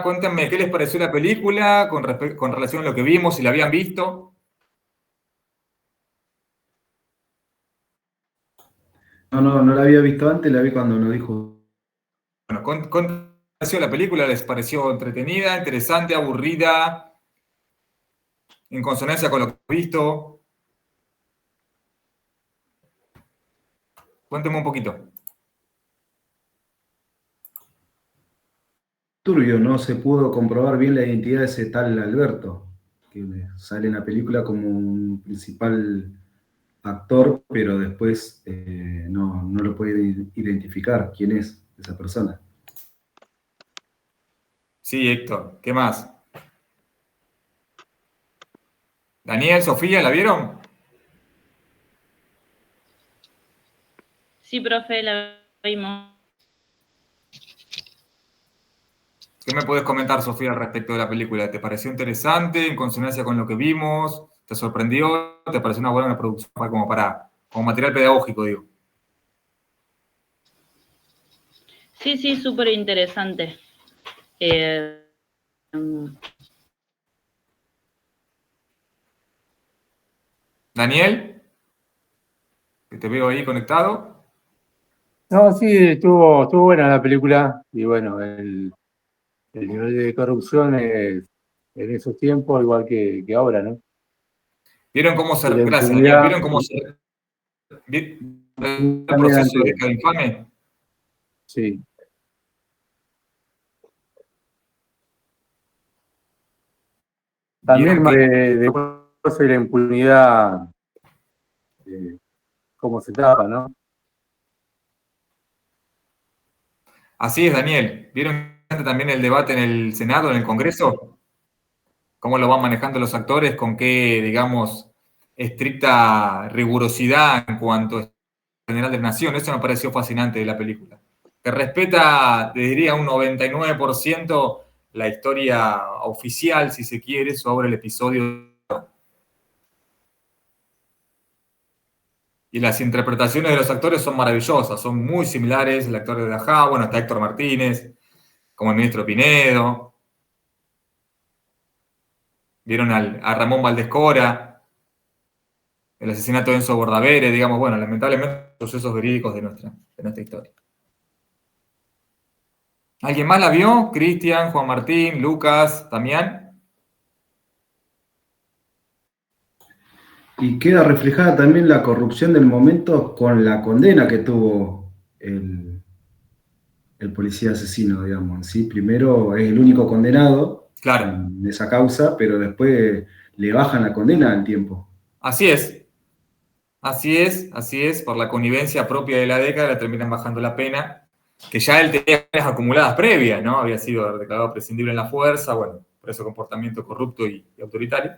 Cuéntenme, ¿qué les pareció la película con relación a lo que vimos, si la habían visto? No la había visto antes, la vi cuando nos dijo. Bueno, ¿qué les pareció la película? ¿Les pareció entretenida, interesante, aburrida, en consonancia con lo que he visto? Cuéntenme un poquito. Turbio, no se pudo comprobar bien la identidad de ese tal Alberto, que sale en la película como un principal actor, pero después no lo puede identificar quién es esa persona. Sí, Héctor, ¿qué más? Daniel, Sofía, ¿la vieron? Sí, profe, la vimos. ¿Qué me puedes comentar, Sofía, al respecto de la película? ¿Te pareció interesante, en consonancia con lo que vimos? ¿Te sorprendió? ¿Te pareció una buena producción como material pedagógico, digo? Sí, súper interesante. Daniel, que te veo ahí conectado. No, sí, estuvo buena la película y bueno, el nivel de corrupción es en esos tiempos igual que ahora, ¿no? ¿Vieron cómo se... Y la Gracias, Daniel. impunidad ¿Vieron cómo se... el también proceso de antes, década infame? sí. También ¿Vieron más que... de cosas y la impunidad, cómo se tapa, ¿no? Así es, Daniel. ¿Vieron también el debate en el Senado, en el Congreso? ¿Cómo lo van manejando los actores? ¿Con qué, digamos, estricta rigurosidad en cuanto a general de la nación? Eso me pareció fascinante de la película. Que respeta, te diría, un 99% la historia oficial, si se quiere, sobre el episodio. Y las interpretaciones de los actores son maravillosas, son muy similares. El actor de Dajá, bueno, está Héctor Martínez, como el ministro Pinedo. Vieron a Ramón Valdescora, el asesinato de Enzo Bordavere, digamos, bueno, lamentablemente, sucesos verídicos de nuestra historia. ¿Alguien más la vio? Cristian, Juan Martín, Lucas, Damián. Y queda reflejada también la corrupción del momento con la condena que tuvo el policía asesino, digamos. ¿Sí? Primero es el único condenado Claro, en esa causa, pero después le bajan la condena al tiempo. así es. Así es, por la connivencia propia de la década le terminan bajando la pena, que ya él tenía penas acumuladas previas, ¿no? Había sido declarado prescindible en la fuerza, bueno, por ese comportamiento corrupto y autoritario.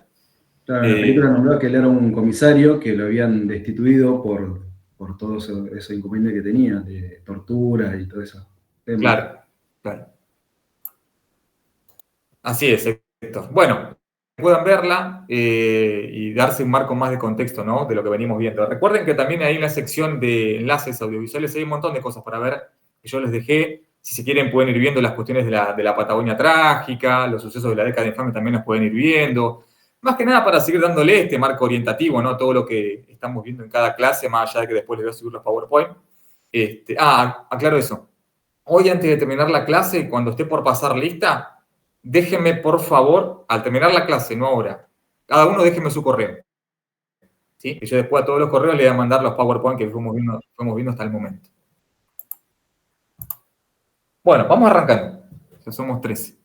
Claro, en la película nombró que él era un comisario que lo habían destituido por todos esos inconvenientes que tenía, de tortura y todo eso. Claro, claro. Así es, Héctor. Bueno, puedan verla y darse un marco más de contexto, ¿no? De lo que venimos viendo. Recuerden que también ahí en la sección de enlaces audiovisuales hay un montón de cosas para ver que yo les dejé. Si se quieren pueden ir viendo las cuestiones de la Patagonia trágica, los sucesos de la década infame también los pueden ir viendo. Más que nada para seguir dándole este marco orientativo, ¿no? Todo lo que estamos viendo en cada clase, más allá de que después les voy a subir los PowerPoint. Aclaro eso. Hoy, antes de terminar la clase, cuando esté por pasar lista, déjenme, por favor, al terminar la clase, no ahora, cada uno déjenme su correo. ¿Sí? Y yo después a todos los correos le voy a mandar los PowerPoint que fuimos viendo hasta el momento. Bueno, vamos arrancando. Ya somos 13.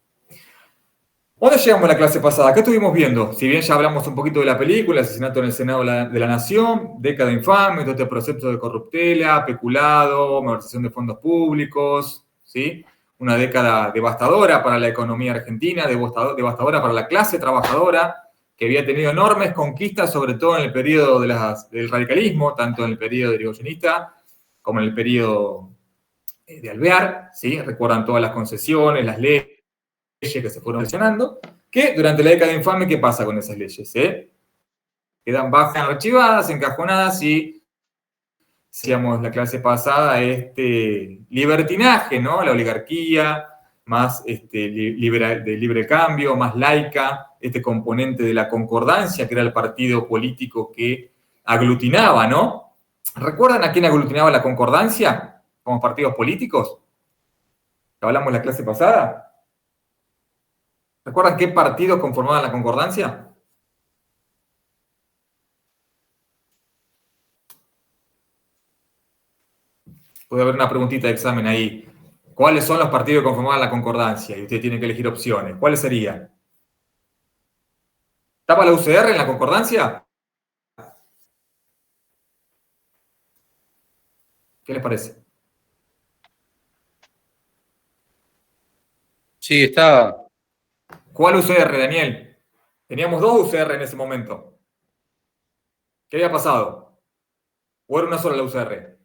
¿Dónde llegamos en la clase pasada? ¿Qué estuvimos viendo? Si bien ya hablamos un poquito de la película, asesinato en el Senado de la Nación, década infame, todo este proceso de corruptela, peculado, malversación de fondos públicos, ¿sí? Una década devastadora para la economía argentina, devastadora para la clase trabajadora, que había tenido enormes conquistas, sobre todo en el periodo del radicalismo, tanto en el periodo irigoyenista como en el periodo de Alvear, ¿sí? Recuerdan todas las concesiones, las leyes que se fueron mencionando, que durante la década infame, ¿qué pasa con esas leyes? Quedan bajas, archivadas, encajonadas y, decíamos la clase pasada, este libertinaje, ¿no? La oligarquía, más de libre cambio, más laica, este componente de la concordancia, que era el partido político que aglutinaba, ¿no? ¿Recuerdan a quién aglutinaba la concordancia como partidos políticos? ¿Que hablamos en la clase pasada? ¿Recuerdan qué partidos conformaban la concordancia? Puede haber una preguntita de examen ahí. ¿Cuáles son los partidos que conformaban la concordancia? Y usted tiene que elegir opciones. ¿Cuáles serían? ¿Estaba la UCR en la concordancia? ¿Qué les parece? Sí, está. ¿Cuál UCR, Daniel? Teníamos dos UCR en ese momento. ¿Qué había pasado? ¿O era una sola la UCR?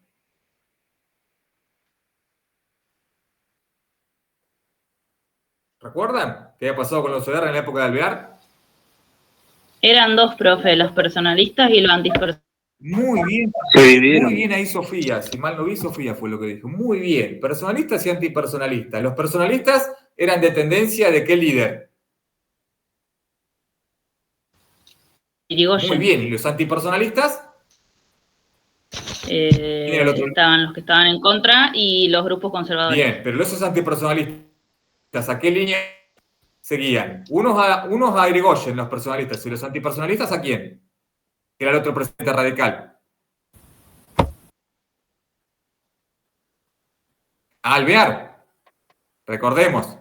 ¿Recuerdan qué había pasado con la UCR en la época de Alvear? Eran dos, profe, los personalistas y los antipersonalistas. Muy bien. Se dividieron. Muy bien ahí, Sofía. Si mal no vi, Sofía fue lo que dijo. Muy bien. Personalistas y antipersonalistas. Los personalistas eran de tendencia de qué líder. Irigoyen. Muy bien. ¿Y los antipersonalistas? ¿Quién era el otro? Estaban los que estaban en contra y los grupos conservadores. Bien, pero esos antipersonalistas, ¿a qué línea seguían? Unos a Irigoyen, los personalistas, y los antipersonalistas, ¿a quién? Que era el otro presidente radical. A Alvear. Recordemos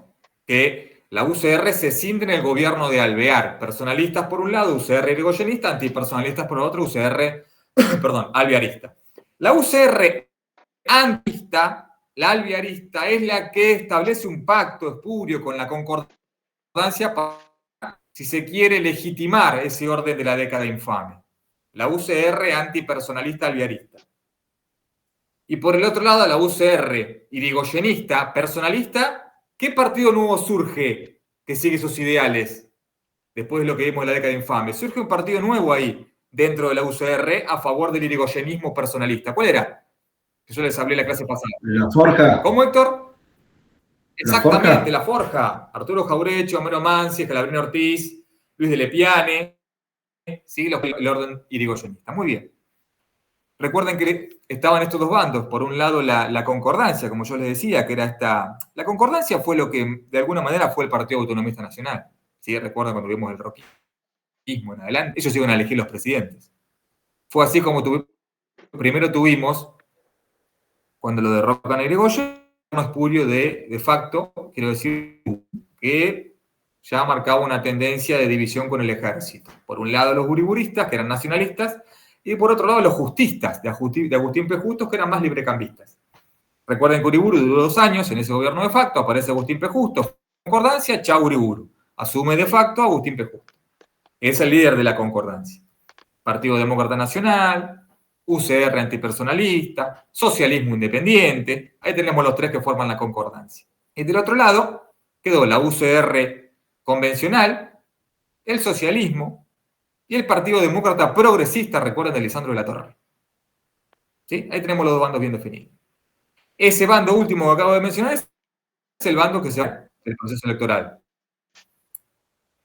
que la UCR se cinde en el gobierno de Alvear. Personalistas por un lado, UCR irigoyenista, antipersonalistas por el otro, UCR, alvearista. La UCR antista, la alvearista, es la que establece un pacto espurio con la concordancia para, si se quiere, legitimar ese orden de la década infame. La UCR antipersonalista alvearista. Y por el otro lado, la UCR irigoyenista, personalista, ¿qué partido nuevo surge que sigue sus ideales después de lo que vimos en la década infame? Surge un partido nuevo ahí, dentro de la UCR, a favor del irigoyenismo personalista. ¿Cuál era? Que yo les hablé en la clase pasada. La Forja. ¿Cómo, Héctor? Exactamente, ¿La La Forja. Arturo Jaureche, Homero Mansi, Scalabrino Ortiz, Luis de Lepiane, ¿sí? El orden irigoyenista. Muy bien. Recuerden que estaban estos dos bandos. Por un lado, la concordancia, como yo les decía, que era esta... La concordancia fue lo que, de alguna manera, fue el Partido Autonomista Nacional. ¿Sí? Recuerdan cuando vimos el roquismo en adelante. Ellos iban a elegir los presidentes. Fue así como primero tuvimos, cuando lo derrocan a Irigoyen, un espurio de facto, quiero decir, que ya marcaba una tendencia de división con el ejército. Por un lado, los guriburistas, que eran nacionalistas, y por otro lado, los justistas, de Agustín P. Justos, que eran más librecambistas. Recuerden que Uriburu duró 2 años en ese gobierno de facto, aparece Agustín P. Justos, concordancia, chau Uriburu. Asume de facto Agustín P. Justos. Es el líder de la concordancia. Partido Demócrata Nacional, UCR antipersonalista, socialismo independiente. Ahí tenemos los tres que forman la concordancia. Y del otro lado quedó la UCR convencional, el socialismo y el Partido Demócrata Progresista, recuerden, de Lisandro de la Torre. ¿Sí? Ahí tenemos los dos bandos bien definidos. Ese bando último que acabo de mencionar es el bando que se va del proceso electoral.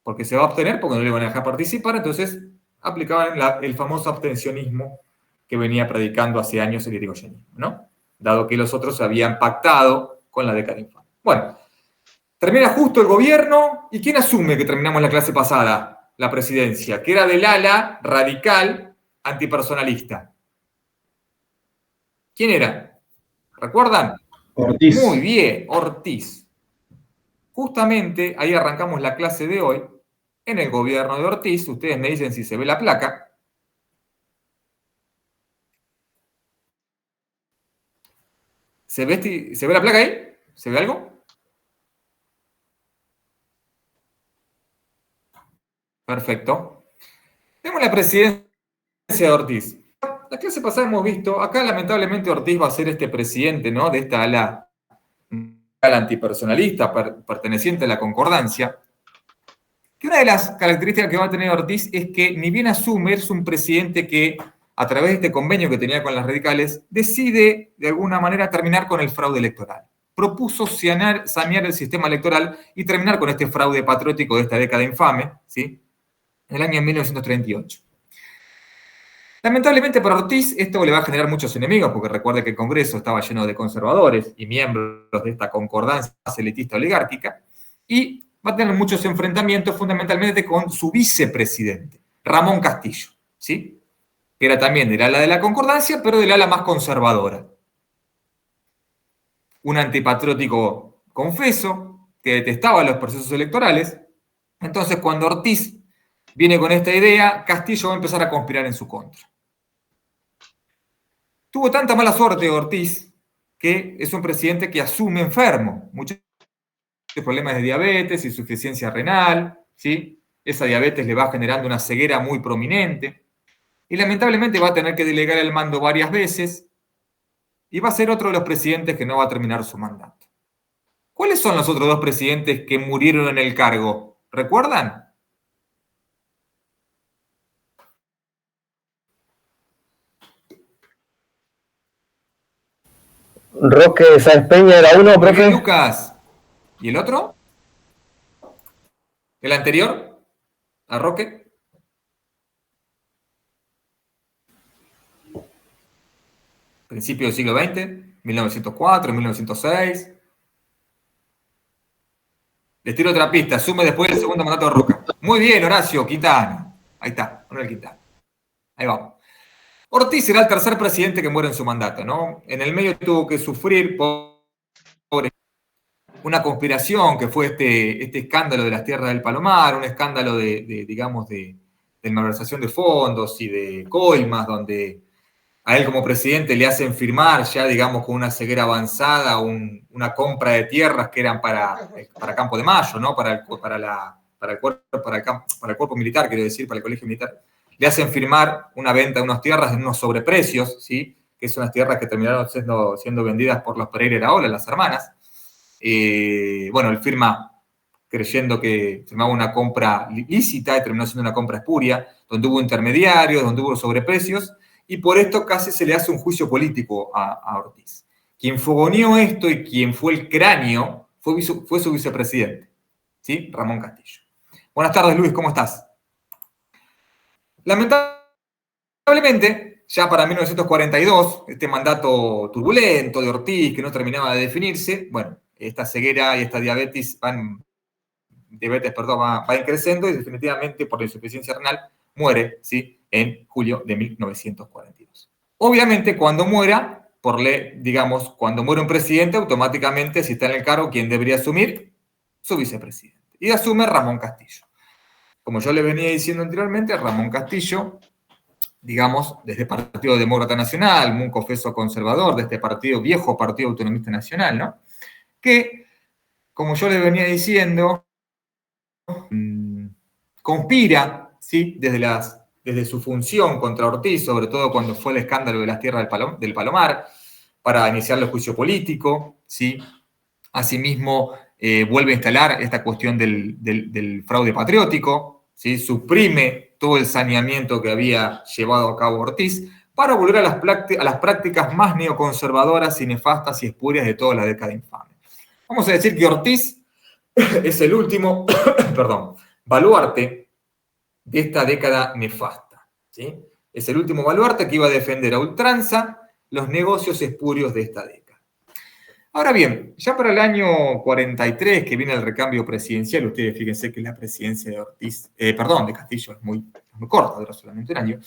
Porque se va a obtener, porque no le van a dejar participar, entonces aplicaban el famoso abstencionismo que venía predicando hace años el irigoyenismo, ¿no? Dado que los otros habían pactado con la década infame. Bueno, termina justo el gobierno, ¿y quién asume que terminamos la clase pasada? La presidencia, que era del ala radical antipersonalista. ¿Quién era? ¿Recuerdan? Ortiz. Muy bien, Ortiz. Justamente ahí arrancamos la clase de hoy, en el gobierno de Ortiz. Ustedes me dicen si se ve la placa. ¿Se ve la placa ahí? ¿Se ve algo? Perfecto. Tenemos la presidencia de Ortiz. La clase pasada hemos visto, acá lamentablemente Ortiz va a ser este presidente, ¿no? De esta ala antipersonalista, perteneciente a la concordancia. Que una de las características que va a tener Ortiz es que, ni bien asume, es un presidente que, a través de este convenio que tenía con las radicales, decide de alguna manera terminar con el fraude electoral. propuso sanear el sistema electoral y terminar con este fraude patriótico de esta década infame, ¿sí? En el año 1938. Lamentablemente para Ortiz esto le va a generar muchos enemigos, porque recuerde que el Congreso estaba lleno de conservadores y miembros de esta concordancia elitista oligárquica, y va a tener muchos enfrentamientos fundamentalmente con su vicepresidente, Ramón Castillo, ¿sí? Que era también del ala de la concordancia, pero del ala más conservadora. Un antipatriótico confeso, que detestaba los procesos electorales. Entonces, cuando Ortiz viene con esta idea, Castillo va a empezar a conspirar en su contra. Tuvo tanta mala suerte Ortiz que es un presidente que asume enfermo, muchos problemas de diabetes, insuficiencia renal, ¿sí? Esa diabetes le va generando una ceguera muy prominente y lamentablemente va a tener que delegar el mando varias veces y va a ser otro de los presidentes que no va a terminar su mandato. ¿Cuáles son los otros dos presidentes que murieron en el cargo? ¿Recuerdan? Roque Sáenz Peña era uno, profe. Lucas. ¿Y el otro? ¿El anterior? ¿A Roque? Principio del siglo XX, 1904, 1906. Les tiro otra pista, asume después del segundo mandato de Roca. Muy bien, Horacio Quintana. Ahí está, Manuel Quintana. Ahí vamos. Ortiz será el tercer presidente que muere en su mandato, ¿no? En el medio tuvo que sufrir por una conspiración que fue este escándalo de las tierras del Palomar, un escándalo de malversación de fondos y de coimas, donde a él como presidente le hacen firmar ya, digamos, con una ceguera avanzada, una compra de tierras que eran para Campo de Mayo, ¿no? Para el cuerpo militar, quiero decir, para el colegio militar. Le hacen firmar una venta de unas tierras en unos sobreprecios, ¿sí? Que son unas tierras que terminaron siendo vendidas por los Pereira Iraola, las hermanas. Bueno, él firma creyendo que firmaba una compra lícita y terminó siendo una compra espuria, donde hubo intermediarios, donde hubo sobreprecios, y por esto casi se le hace un juicio político a Ortiz. Quien fogoneó esto y quien fue el cráneo fue su vicepresidente, ¿sí? Ramón Castillo. Buenas tardes, Luis, ¿cómo estás? Lamentablemente, ya para 1942, este mandato turbulento de Ortiz, que no terminaba de definirse, bueno, esta ceguera y esta diabetes va creciendo y definitivamente por la insuficiencia renal muere, ¿sí? En julio de 1942. Obviamente, cuando muera, cuando muere un presidente, automáticamente, si está en el cargo, ¿quién debería asumir? Su vicepresidente. Y asume Ramón Castillo. Como yo le venía diciendo anteriormente, Ramón Castillo, digamos, desde el Partido Demócrata Nacional, muy confeso conservador, de este viejo Partido Autonomista Nacional, ¿no? Que, como yo le venía diciendo, conspira, ¿sí? Desde su función contra Ortiz, sobre todo cuando fue el escándalo de las tierras del Palomar, para iniciar el juicio político, ¿sí? Asimismo, vuelve a instalar esta cuestión del fraude patriótico, ¿sí? Suprime todo el saneamiento que había llevado a cabo Ortiz para volver a las prácticas más neoconservadoras y nefastas y espurias de toda la década infame. Vamos a decir que Ortiz es el último, baluarte de esta década nefasta, ¿sí? Es el último baluarte que iba a defender a ultranza los negocios espurios de esta década. Ahora bien, ya para el año 43, que viene el recambio presidencial, ustedes fíjense que la presidencia de Castillo es muy corta, dura solamente un año.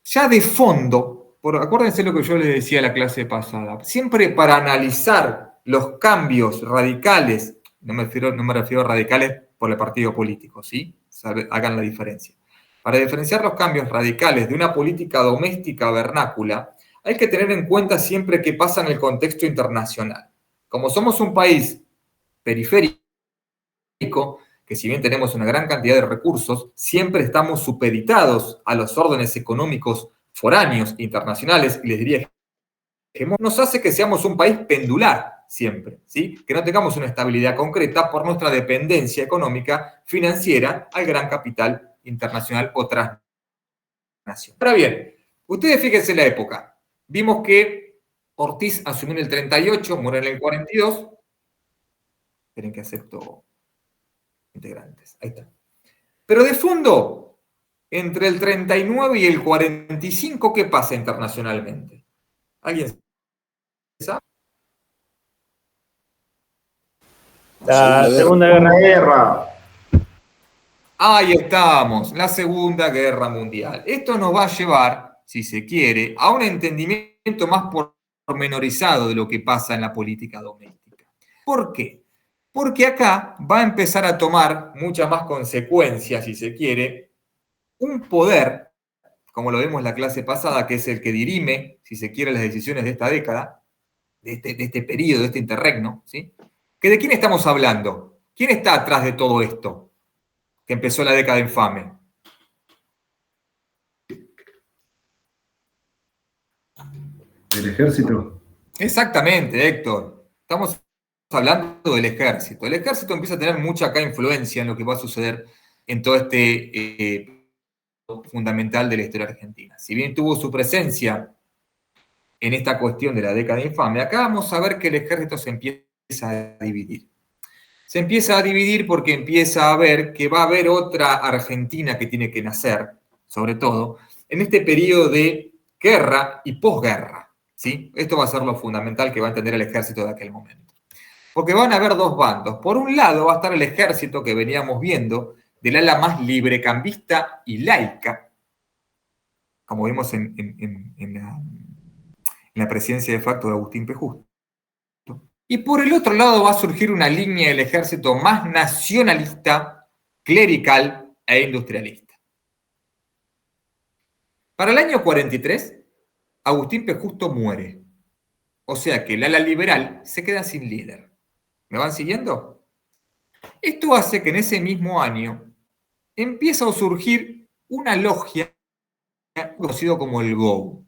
Ya de fondo, acuérdense lo que yo les decía en la clase pasada, siempre para analizar los cambios radicales, no me refiero a radicales por el partido político, ¿sí? Hagan la diferencia. Para diferenciar los cambios radicales de una política doméstica vernácula, hay que tener en cuenta siempre qué pasa en el contexto internacional. Como somos un país periférico, que si bien tenemos una gran cantidad de recursos, siempre estamos supeditados a los órdenes económicos foráneos, internacionales, y les diría que nos hace que seamos un país pendular siempre, ¿sí? Que no tengamos una estabilidad concreta por nuestra dependencia económica, financiera, al gran capital internacional o transnacional. Ahora bien, ustedes fíjense en la época. Vimos que Ortiz asumió en el 38, muere en el 42. Esperen que acepto integrantes. Ahí está. Pero de fondo, entre el 39 y el 45, ¿qué pasa internacionalmente? ¿Alguien sabe? La Segunda Guerra. Ahí estamos, la Segunda Guerra Mundial. Esto nos va a llevar, si se quiere, a un entendimiento más pormenorizado de lo que pasa en la política doméstica. ¿Por qué? Porque acá va a empezar a tomar muchas más consecuencias, si se quiere, un poder, como lo vemos en la clase pasada, que es el que dirime, si se quiere, las decisiones de esta década, de este periodo, de este interregno, ¿sí? ¿Que ¿De quién estamos hablando? ¿Quién está atrás de todo esto que empezó la década infame? ¿El ejército? Exactamente, Héctor. Estamos hablando del ejército. El ejército empieza a tener mucha acá influencia en lo que va a suceder en todo este fundamental de la historia argentina. Si bien tuvo su presencia en esta cuestión de la década infame, acá vamos a ver que el ejército se empieza a dividir. Se empieza a dividir porque empieza a ver que va a haber otra Argentina que tiene que nacer, sobre todo, en este periodo de guerra y posguerra, ¿sí? Esto va a ser lo fundamental que va a entender el ejército de aquel momento. Porque van a haber dos bandos. Por un lado va a estar el ejército que veníamos viendo, del ala más librecambista y laica, como vimos en la presidencia de facto de Agustín P. Justo. Y por el otro lado va a surgir una línea del ejército más nacionalista, clerical e industrialista. Para el año 43, Agustín P. Justo muere. O sea que el ala liberal se queda sin líder. ¿Me van siguiendo? Esto hace que en ese mismo año empieza a surgir una logia conocido como el GOU.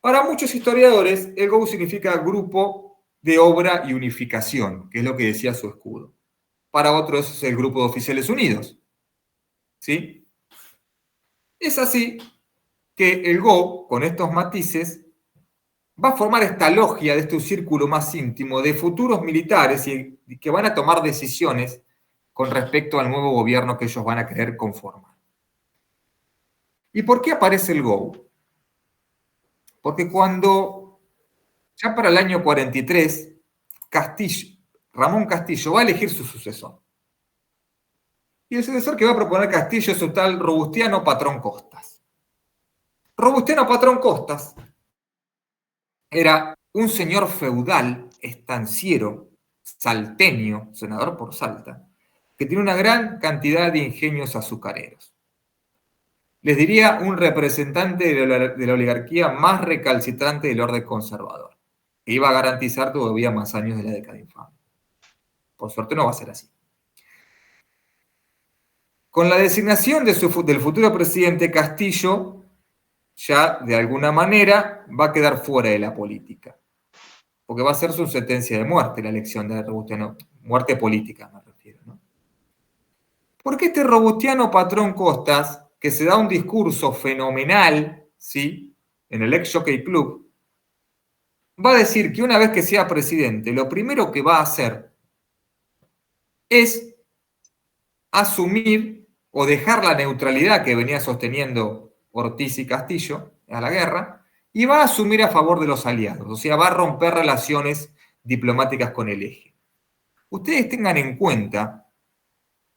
Para muchos historiadores, el GOU significa Grupo de Obra y Unificación, que es lo que decía su escudo. Para otros es el Grupo de Oficiales Unidos. ¿Sí? Es así que el GOU, con estos matices, va a formar esta logia de este círculo más íntimo de futuros militares y que van a tomar decisiones con respecto al nuevo gobierno que ellos van a querer conformar. ¿Y por qué aparece el GOU? Porque cuando, ya para el año 43, Ramón Castillo va a elegir su sucesor. Y el sucesor que va a proponer Castillo es un tal Robustiano Patrón Costas. Robustiano Patrón Costas era un señor feudal, estanciero, salteño, senador por Salta, que tiene una gran cantidad de ingenios azucareros. Les diría un representante de la oligarquía más recalcitrante del orden conservador, que iba a garantizar todavía más años de la década infame. Por suerte no va a ser así. Con la designación del futuro presidente Castillo, ya de alguna manera va a quedar fuera de la política, porque va a ser su sentencia de muerte la elección de Robustiano, muerte política me refiero, ¿no? Porque este Robustiano Patrón Costas, que se da un discurso fenomenal, ¿sí?, en el ex Jockey Club, va a decir que una vez que sea presidente, lo primero que va a hacer es asumir o dejar la neutralidad que venía sosteniendo Ortiz y Castillo a la guerra, y va a asumir a favor de los aliados, o sea, va a romper relaciones diplomáticas con el eje. Ustedes tengan en cuenta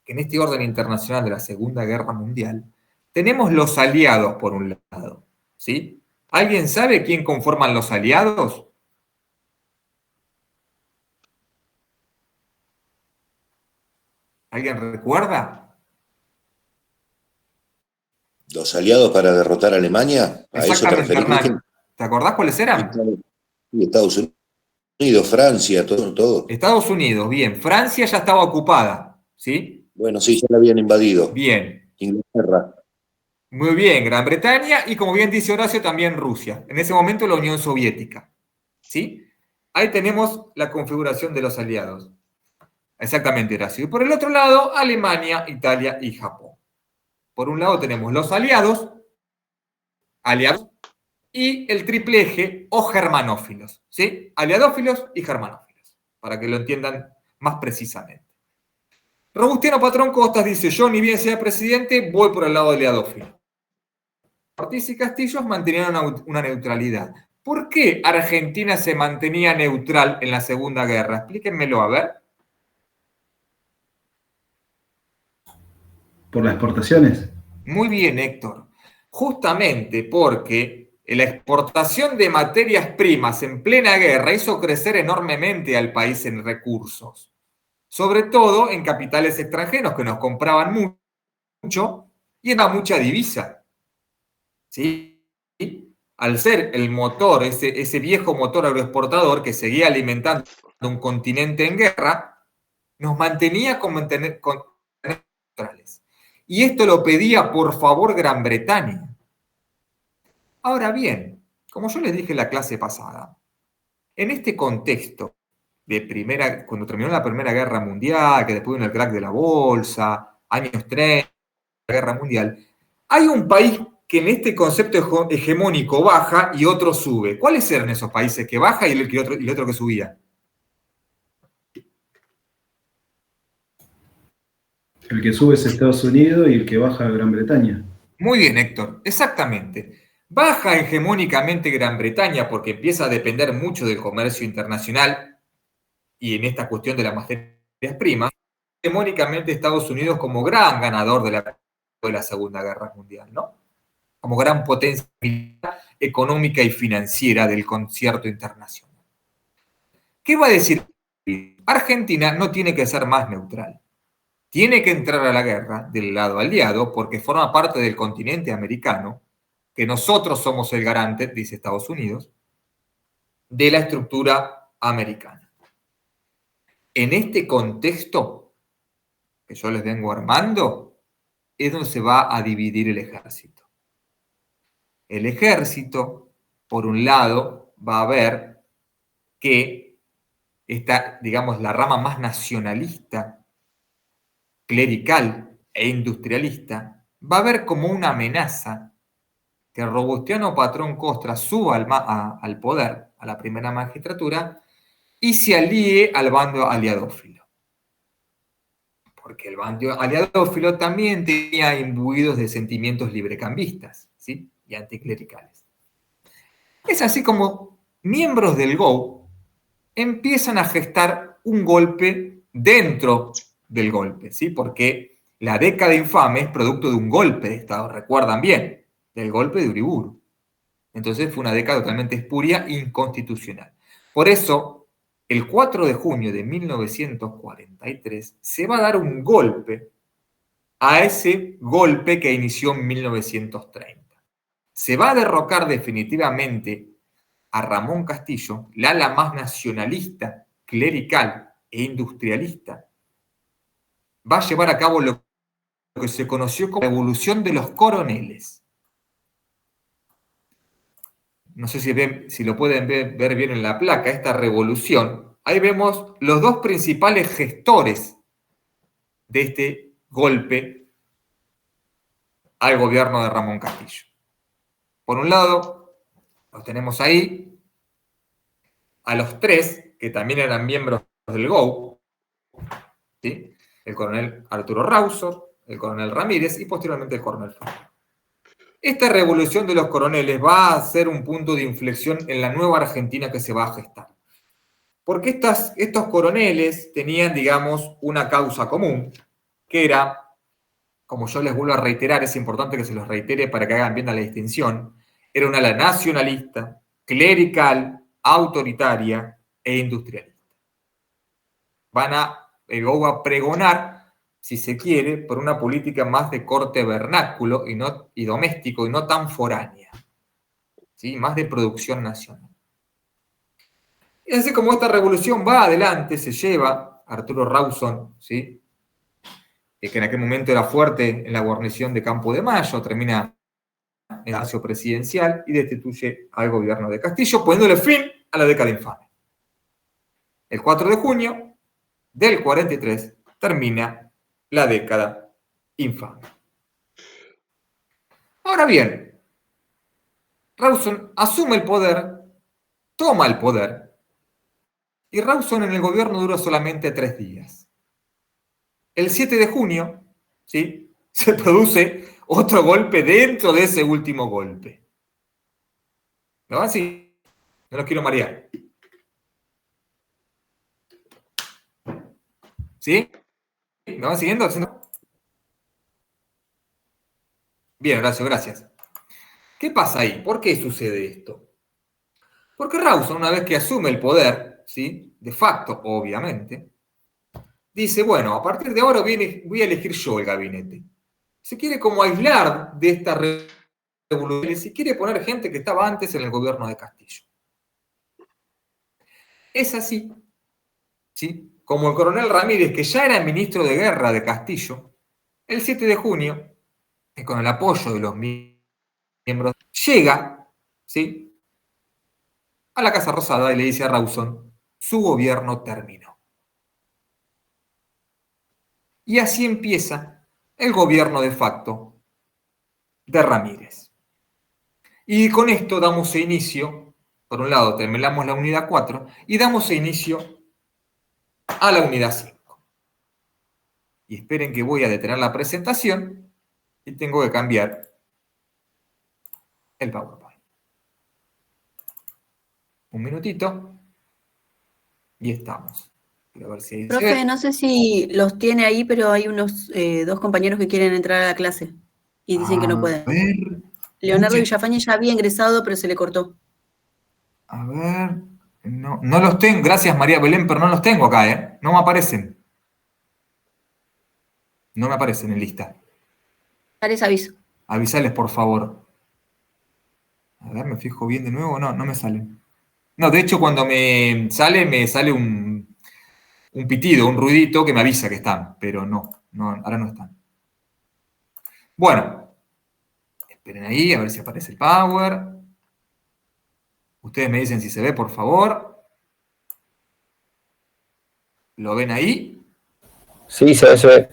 que en este orden internacional de la Segunda Guerra Mundial, tenemos los aliados por un lado, ¿sí? ¿Alguien sabe quién conforman los aliados? ¿Alguien recuerda? ¿Los aliados para derrotar a Alemania? ¿A eso te referís? Hernán. ¿Te acordás cuáles eran? Estados Unidos, Francia, todo. Estados Unidos, bien. Francia ya estaba ocupada, ¿sí? Bueno, sí, ya la habían invadido. Bien. Inglaterra. Muy bien, Gran Bretaña y, como bien dice Horacio, también Rusia. En ese momento la Unión Soviética, ¿sí? Ahí tenemos la configuración de los aliados. Exactamente, Horacio. Y por el otro lado, Alemania, Italia y Japón. Por un lado tenemos los aliados y el triple eje o germanófilos, ¿sí? Aliadófilos y germanófilos, para que lo entiendan más precisamente. Robustiano Patrón Costas dice, yo ni bien sea presidente, voy por el lado aliadófilo. Ortiz y Castillo mantenían una neutralidad. ¿Por qué Argentina se mantenía neutral en la Segunda Guerra? Explíquenmelo, a ver. ¿Por las exportaciones? Muy bien, Héctor. Justamente porque la exportación de materias primas en plena guerra hizo crecer enormemente al país en recursos. Sobre todo en capitales extranjeros que nos compraban mucho y era mucha divisa. ¿Sí? Al ser el motor, ese viejo motor agroexportador que seguía alimentando un continente en guerra, nos mantenía neutrales. Y esto lo pedía por favor Gran Bretaña. Ahora bien, como yo les dije en la clase pasada, en este contexto de cuando terminó la Primera Guerra Mundial, que después vino el crack de la bolsa, años 30, la Guerra Mundial, hay un país que en este concepto hegemónico baja y otro sube. ¿Cuáles eran esos países que baja y el otro que subía? El que sube es Estados Unidos y el que baja Gran Bretaña. Muy bien, Héctor, exactamente. Baja hegemónicamente Gran Bretaña porque empieza a depender mucho del comercio internacional y en esta cuestión de las materias primas, hegemónicamente Estados Unidos como gran ganador de la Segunda Guerra Mundial, ¿no? Como gran potencia económica y financiera del concierto internacional. ¿Qué va a decir? Argentina no tiene que ser más neutral. Tiene que entrar a la guerra del lado aliado porque forma parte del continente americano, que nosotros somos el garante, dice Estados Unidos, de la estructura americana. En este contexto que yo les vengo armando, es donde se va a dividir el ejército. El ejército, por un lado, va a ver que esta, digamos, la rama más nacionalista, clerical e industrialista, va a ver como una amenaza que Robustiano Patrón Costas suba al poder, a la primera magistratura, y se alíe al bando aliadófilo. Porque el bando aliadófilo también tenía imbuidos de sentimientos librecambistas, ¿sí? Y anticlericales. Es así como miembros del GO empiezan a gestar un golpe dentro del golpe, ¿sí? Porque la década infame es producto de un golpe de Estado, recuerdan bien, del golpe de Uriburu. Entonces fue una década totalmente espuria e inconstitucional. Por eso, el 4 de junio de 1943 se va a dar un golpe a ese golpe que inició en 1930. Se va a derrocar definitivamente a Ramón Castillo, la ala más nacionalista, clerical e industrialista. Va a llevar a cabo lo que se conoció como la Revolución de los Coroneles. No sé si lo pueden ver bien en la placa, esta revolución. Ahí vemos los dos principales gestores de este golpe al gobierno de Ramón Castillo. Por un lado, los tenemos ahí, a los tres, que también eran miembros del GO, ¿sí? El coronel Arturo Rausor, el coronel Ramírez y posteriormente el coronel Fabio. Esta revolución de los coroneles va a ser un punto de inflexión en la nueva Argentina que se va a gestar. Porque estos coroneles tenían, digamos, una causa común, que era, como yo les vuelvo a reiterar, es importante que se los reitere para que hagan bien la distinción, era una ala nacionalista, clerical, autoritaria e industrialista. El GO va a pregonar, si se quiere, por una política más de corte vernáculo y doméstico y no tan foránea, ¿sí? Más de producción nacional. Y así como esta revolución va adelante, se lleva Arturo Rawson, ¿sí? Que en aquel momento era fuerte en la guarnición de Campo de Mayo, termina en el palacio presidencial y destituye al gobierno de Castillo, poniéndole fin a la década infame. El 4 de junio del 43 termina la década infame. Ahora bien, Rawson asume el poder, toma el poder, y Rawson en el gobierno dura solamente 3 días. El 7 de junio, ¿sí?, se produce otro golpe dentro de ese último golpe. ¿Lo van así? No los quiero marear. ¿Sí? ¿Me van siguiendo? Bien, Horacio, gracias. ¿Qué pasa ahí? ¿Por qué sucede esto? Porque Rawson, una vez que asume el poder, ¿sí?, de facto, obviamente, dice, bueno, a partir de ahora voy a elegir yo el gabinete. Se quiere como aislar de esta revolución y se quiere poner gente que estaba antes en el gobierno de Castillo. Es así, ¿sí?, como el coronel Ramírez, que ya era ministro de guerra de Castillo, el 7 de junio, y con el apoyo de los miembros, llega, ¿sí?, a la Casa Rosada y le dice a Rawson, su gobierno terminó. Y así empieza el gobierno de facto de Ramírez. Y con esto damos inicio, por un lado terminamos la unidad 4 y damos inicio a la unidad 5. Y esperen que voy a detener la presentación y tengo que cambiar el PowerPoint. Un minutito y estamos. Quiero ver si Profe, no sé si los tiene ahí, pero hay unos 2 compañeros que quieren entrar a la clase y dicen que no pueden. A ver. Leonardo Villafañe ya había ingresado, pero se le cortó. A ver. No los tengo. Gracias, María Belén, pero no los tengo acá, ¿eh? No me aparecen. No me aparecen en lista. Ya les aviso. Avisales, por favor. A ver, me fijo bien de nuevo. No me salen. No, de hecho, cuando me sale un pitido, un ruidito que me avisa que están, pero no, ahora no están. Bueno, esperen ahí, a ver si aparece el Power. Ustedes me dicen si se ve, por favor. ¿Lo ven ahí? Sí, se ve.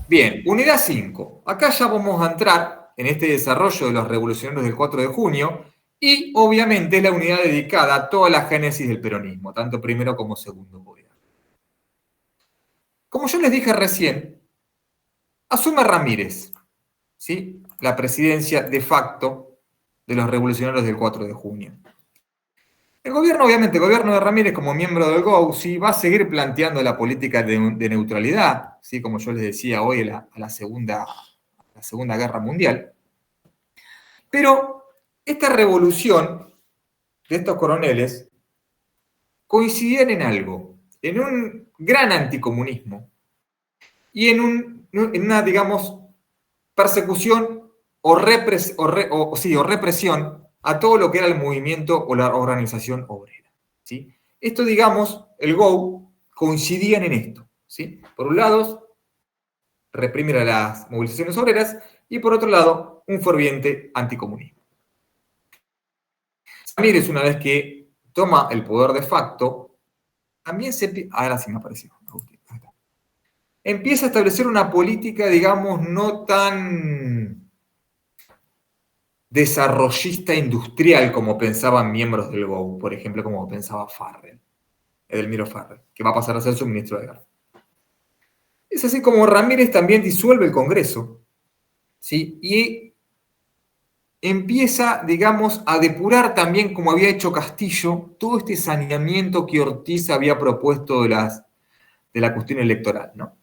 Bien, unidad 5. Acá ya vamos a entrar en este desarrollo de los revolucionarios del 4 de junio y obviamente es la unidad dedicada a toda la génesis del peronismo, tanto primero como segundo gobierno. Como yo les dije recién, asume Ramírez, ¿sí?, la presidencia de facto de los revolucionarios del 4 de junio. El gobierno, obviamente, el gobierno de Ramírez como miembro del GOU, sí, va a seguir planteando la política de neutralidad, ¿sí?, como yo les decía hoy a la Segunda Guerra Mundial. Pero esta revolución de estos coroneles coincidían en algo, en un gran anticomunismo y en una, digamos, persecución o represión a todo lo que era el movimiento o la organización obrera, ¿sí? Esto, digamos, el GOU coincidían en esto, ¿sí? Por un lado, reprimir a las movilizaciones obreras y por otro lado, un ferviente anticomunismo. Ramírez, una vez que toma el poder de facto, también ahora sí me apareció. Empieza a establecer una política, digamos, no tan desarrollista industrial como pensaban miembros del GOU, por ejemplo, como pensaba Farrell, Edelmiro Farrell, que va a pasar a ser su ministro de guerra. Es así como Ramírez también disuelve el Congreso, ¿sí?, y empieza, digamos, a depurar también, como había hecho Castillo, todo este saneamiento que Ortiz había propuesto de la cuestión electoral, ¿no?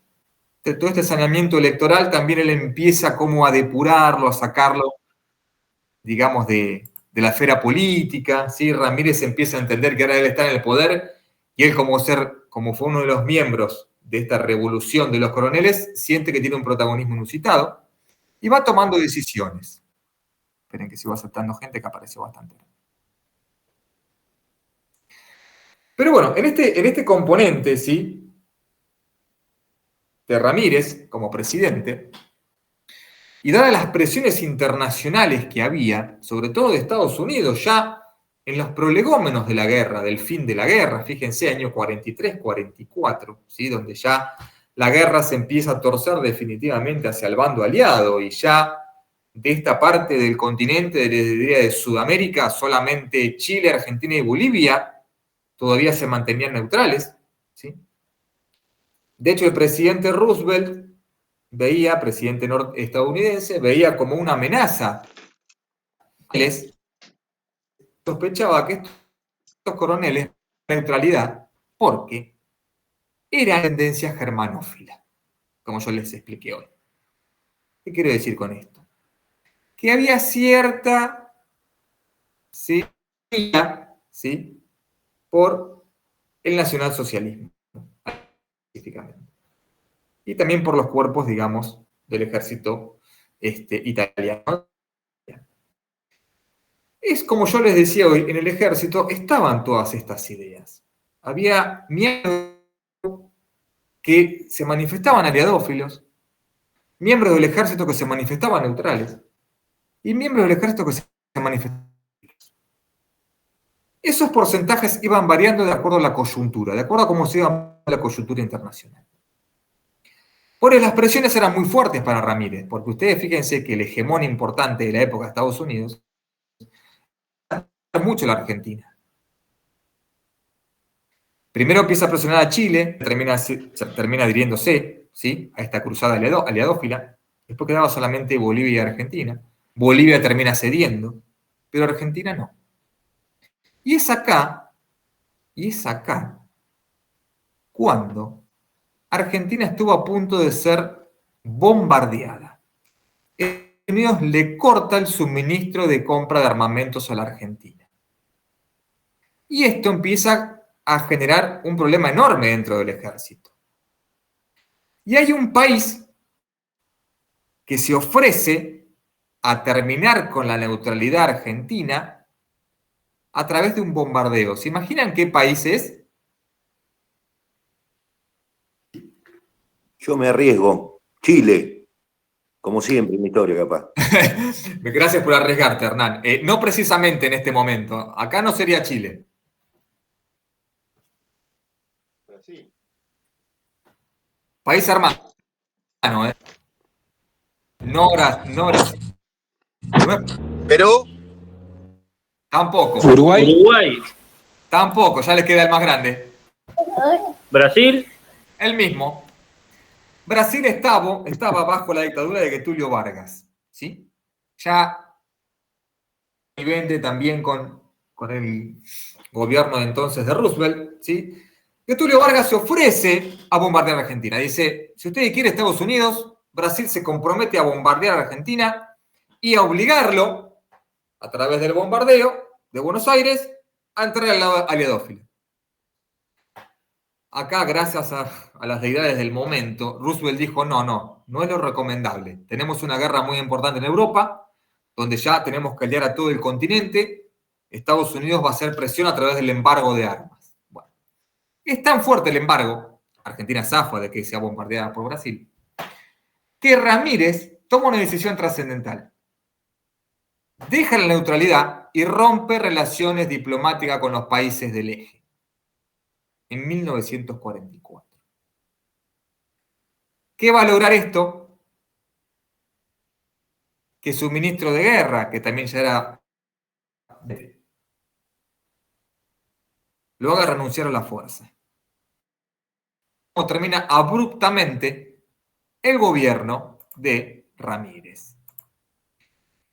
Todo este saneamiento electoral también él empieza como a depurarlo, a sacarlo, digamos, de la esfera política, ¿sí? Ramírez empieza a entender que ahora él está en el poder y él como fue uno de los miembros de esta revolución de los coroneles, siente que tiene un protagonismo inusitado y va tomando decisiones. Esperen que sigo aceptando gente, que apareció bastante. Pero bueno, en este componente, ¿sí?, de Ramírez como presidente, y dadas las presiones internacionales que había, sobre todo de Estados Unidos, ya en los prolegómenos de la guerra, del fin de la guerra, fíjense, año 43-44, ¿sí?, donde ya la guerra se empieza a torcer definitivamente hacia el bando aliado y ya de esta parte del continente, de Sudamérica, solamente Chile, Argentina y Bolivia todavía se mantenían neutrales, ¿sí? De hecho, el presidente Roosevelt presidente estadounidense, veía como una amenaza. Él sospechaba que estos coroneles neutralidad porque eran tendencia germanófila, como yo les expliqué hoy. ¿Qué quiero decir con esto? Que había cierta simpatía, ¿sí?, por el nacionalsocialismo, específicamente. Y también por los cuerpos, digamos, del ejército italiano. Es como yo les decía hoy, en el ejército estaban todas estas ideas. Había miembros que se manifestaban aliadófilos, miembros del ejército que se manifestaban neutrales, y miembros del ejército que se manifestaban. Esos porcentajes iban variando de acuerdo a la coyuntura, de acuerdo a cómo se iba la coyuntura internacional. Por eso las presiones eran muy fuertes para Ramírez, porque ustedes fíjense que el hegemón importante de la época de Estados Unidos era mucho la Argentina. Primero empieza a presionar a Chile, termina adhiriéndose, ¿sí?, a esta cruzada aliadófila. Después quedaba solamente Bolivia y Argentina. Bolivia termina cediendo, pero Argentina no. Y es acá cuando Argentina estuvo a punto de ser bombardeada. Estados Unidos le corta el suministro de compra de armamentos a la Argentina. Y esto empieza a generar un problema enorme dentro del ejército. Y hay un país que se ofrece a terminar con la neutralidad argentina a través de un bombardeo. ¿Se imaginan qué país es? Yo me arriesgo. Chile, como siempre en mi historia, capaz. Gracias por arriesgarte, Hernán. No precisamente en este momento. Acá no sería Chile. Brasil. País hermano, ¿eh? No. Pero Tampoco. Uruguay. Tampoco, ya les queda el más grande. Brasil. El mismo. Brasil estaba bajo la dictadura de Getúlio Vargas, ¿sí? Ya vende también con el gobierno de entonces de Roosevelt, ¿sí? Getúlio Vargas se ofrece a bombardear a Argentina. Dice, si usted quiere Estados Unidos, Brasil se compromete a bombardear a Argentina y a obligarlo, a través del bombardeo de Buenos Aires, a entrar al lado aliadófilo. Acá, gracias a las deidades del momento, Roosevelt dijo, no es lo recomendable. Tenemos una guerra muy importante en Europa, donde ya tenemos que aliar a todo el continente. Estados Unidos va a hacer presión a través del embargo de armas. Bueno, es tan fuerte el embargo, Argentina zafa de que sea bombardeada por Brasil, que Ramírez toma una decisión trascendental. Deja la neutralidad y rompe relaciones diplomáticas con los países del eje. En 1944. ¿Qué va a lograr esto? Que su ministro de guerra, que también ya era, lo haga renunciar a la fuerza. Termina abruptamente el gobierno de Ramírez.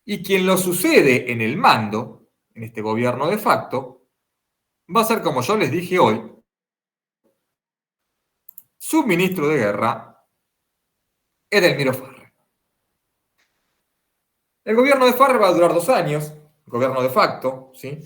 Y quien lo sucede en el mando, en este gobierno de facto, va a ser, como yo les dije hoy, su ministro de guerra, Edelmiro Farrell. El gobierno de Farrell va a durar 2 años, el gobierno de facto, ¿sí?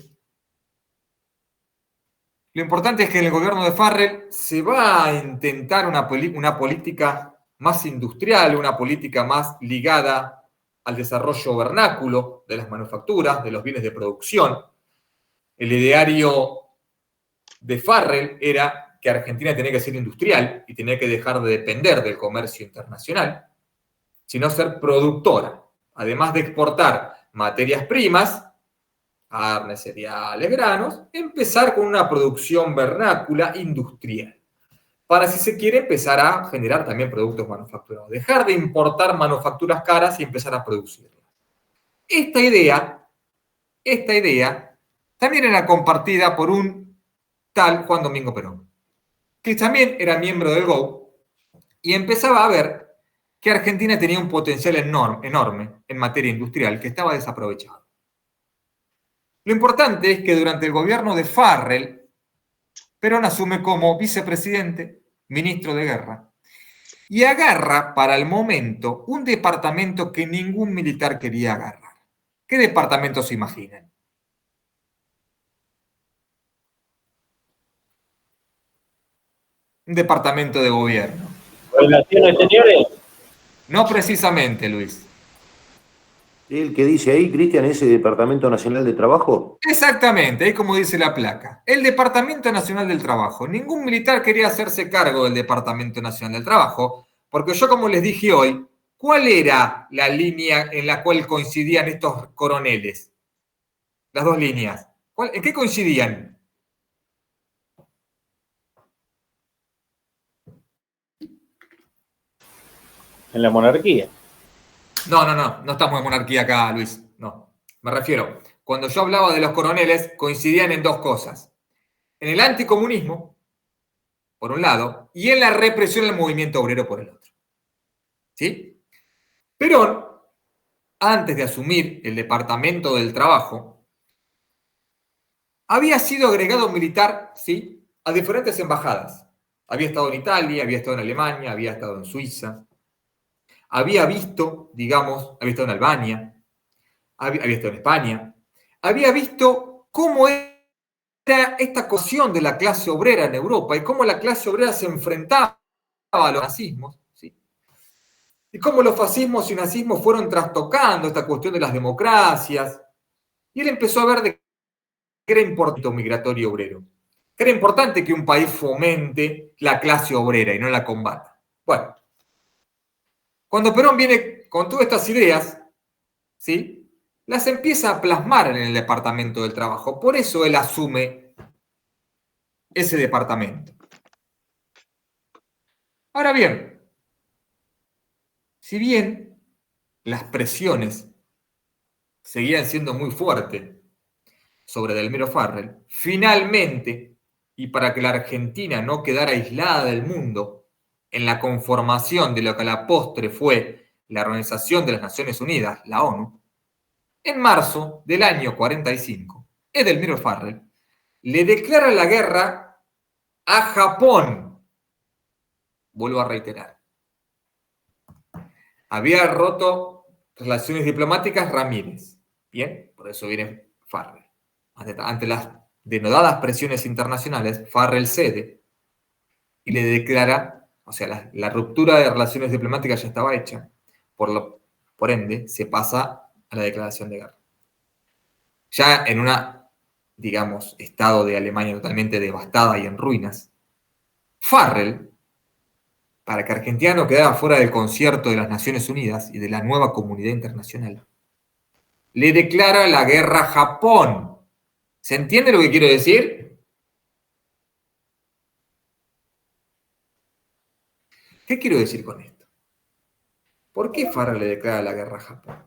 Lo importante es que en el gobierno de Farrell se va a intentar una política más industrial, una política más ligada al desarrollo vernáculo de las manufacturas, de los bienes de producción. El ideario de Farrell era que Argentina tenía que ser industrial y tenía que dejar de depender del comercio internacional, sino ser productora. Además de exportar materias primas, carne, cereales, granos, empezar con una producción vernácula industrial. Para, si se quiere, empezar a generar también productos manufacturados. Dejar de importar manufacturas caras y empezar a producirlas. Esta idea también era compartida por un tal Juan Domingo Perón, que también era miembro del GO y empezaba a ver que Argentina tenía un potencial enorme en materia industrial que estaba desaprovechado. Lo importante es que durante el gobierno de Farrell, Perón asume como vicepresidente, ministro de guerra, y agarra para el momento un departamento que ningún militar quería agarrar. ¿Qué departamento se imaginan? Un departamento de gobierno. Relaciones exteriores. No precisamente, Luis. El que dice ahí, Cristian, ese Departamento Nacional de Trabajo. Exactamente, ahí como dice la placa. El Departamento Nacional del Trabajo. Ningún militar quería hacerse cargo del Departamento Nacional del Trabajo, porque yo, como les dije hoy, ¿cuál era la línea en la cual coincidían estos coroneles? Las dos líneas. ¿En qué coincidían? En la monarquía. No estamos en monarquía acá, Luis. No, me refiero. Cuando yo hablaba de los coroneles, coincidían en dos cosas. En el anticomunismo, por un lado, y en la represión del movimiento obrero por el otro. ¿Sí? Perón, antes de asumir el Departamento del Trabajo, había sido agregado militar, ¿sí?, a diferentes embajadas. Había estado en Italia, había estado en Alemania, había estado en Suiza. Había visto, digamos, había estado en Albania, había estado en España. Había visto cómo era esta cohesión de la clase obrera en Europa y cómo la clase obrera se enfrentaba a los nazismos, ¿sí? Y cómo los fascismos y nazismos fueron trastocando esta cuestión de las democracias. Y él empezó a ver de que era importante el migratorio obrero, que era importante que un país fomente la clase obrera y no la combata. Bueno, cuando Perón viene con todas estas ideas, ¿sí?, las empieza a plasmar en el Departamento del Trabajo. Por eso él asume ese departamento. Ahora bien, si bien las presiones seguían siendo muy fuertes sobre Delmiro Farrell, finalmente, y para que la Argentina no quedara aislada del mundo en la conformación de lo que a la postre fue la Organización de las Naciones Unidas, la ONU, en marzo del año 45, Edelmiro Farrell le declara la guerra a Japón. Vuelvo a reiterar. Había roto relaciones diplomáticas Ramírez. Bien, por eso viene Farrell. Ante las denodadas presiones internacionales, Farrell cede y le declara, o sea, la ruptura de relaciones diplomáticas ya estaba hecha, por ende, se pasa a la declaración de guerra. Ya en una, digamos, estado de Alemania totalmente devastada y en ruinas, Farrell, para que Argentina no quedara fuera del concierto de las Naciones Unidas y de la nueva comunidad internacional, le declara la guerra a Japón. ¿Se entiende lo que quiero decir? ¿Qué quiero decir con esto? ¿Por qué Farrell le declara la guerra a Japón?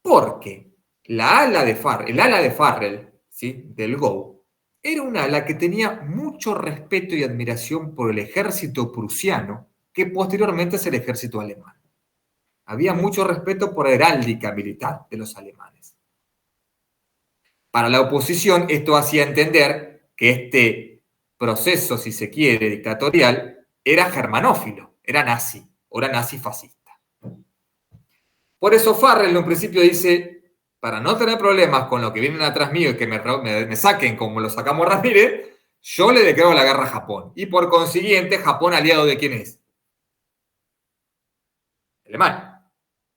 Porque el ala de Farrell, ¿sí?, del GO, era un ala que tenía mucho respeto y admiración por el ejército prusiano, que posteriormente es el ejército alemán. Había mucho respeto por la heráldica militar de los alemanes. Para la oposición, esto hacía entender que este proceso, si se quiere, dictatorial, era germanófilo, era nazi, o era nazi-fascista. Por eso Farrell en un principio dice, para no tener problemas con lo que vienen atrás mío y que me saquen como lo sacamos Ramírez, yo le declaro la guerra a Japón. Y por consiguiente, Japón aliado de quién es? Alemania.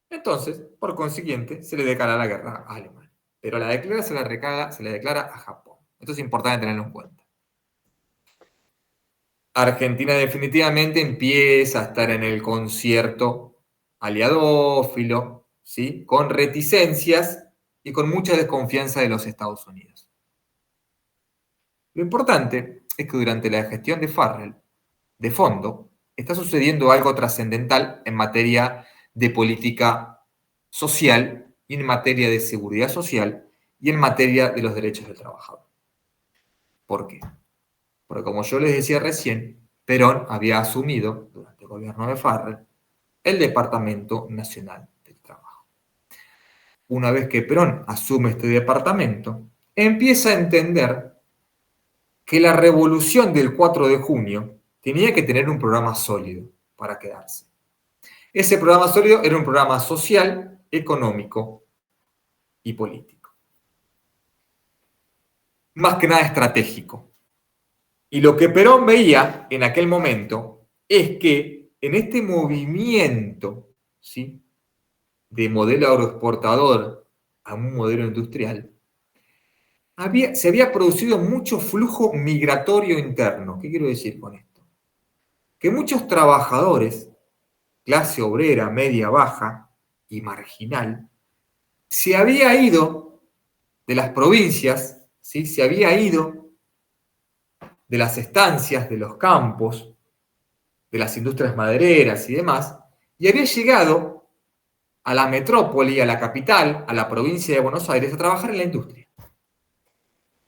Entonces, por consiguiente, se le declara la guerra a Alemania. Pero se le declara a Japón. Esto es importante tenerlo en cuenta. Argentina definitivamente empieza a estar en el concierto aliadófilo, ¿sí?, con reticencias y con mucha desconfianza de los Estados Unidos. Lo importante es que durante la gestión de Farrell, de fondo, está sucediendo algo trascendental en materia de política social en materia de seguridad social y en materia de los derechos del trabajador. ¿Por qué? Porque como yo les decía recién, Perón había asumido, durante el gobierno de Farrell, el Departamento Nacional del Trabajo. Una vez que Perón asume este departamento, empieza a entender que la revolución del 4 de junio tenía que tener un programa sólido para quedarse. Ese programa sólido era un programa social, económico y político. Más que nada estratégico. Y lo que Perón veía en aquel momento es que en este movimiento, ¿sí?, de modelo agroexportador a un modelo industrial, se había producido mucho flujo migratorio interno. ¿Qué quiero decir con esto? Que muchos trabajadores, clase obrera, media, baja y marginal, se había ido de las provincias, ¿sí?, se había ido de las estancias, de los campos, de las industrias madereras y demás, y había llegado a la metrópoli, a la capital, a la provincia de Buenos Aires, a trabajar en la industria.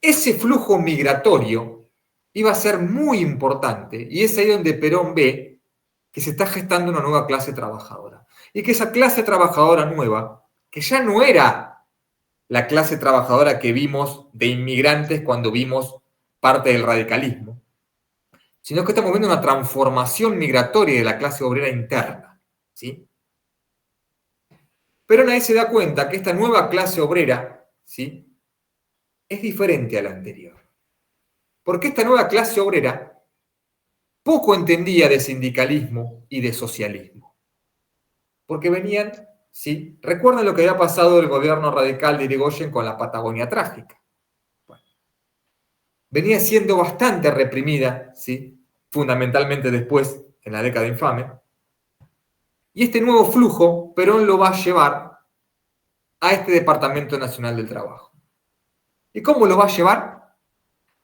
Ese flujo migratorio iba a ser muy importante, y es ahí donde Perón ve que se está gestando una nueva clase trabajadora. Y que esa clase trabajadora nueva, que ya no era la clase trabajadora que vimos de inmigrantes cuando vimos parte del radicalismo, sino que estamos viendo una transformación migratoria de la clase obrera interna, ¿sí? Pero nadie se da cuenta que esta nueva clase obrera, ¿sí?, es diferente a la anterior. Porque esta nueva clase obrera poco entendía de sindicalismo y de socialismo. Porque venían, ¿sí? Recuerden lo que había pasado el gobierno radical de Irigoyen con la Patagonia Trágica. Bueno, venía siendo bastante reprimida, ¿sí?, fundamentalmente después, en la década infame. Y este nuevo flujo, Perón lo va a llevar a este Departamento Nacional del Trabajo. ¿Y cómo lo va a llevar?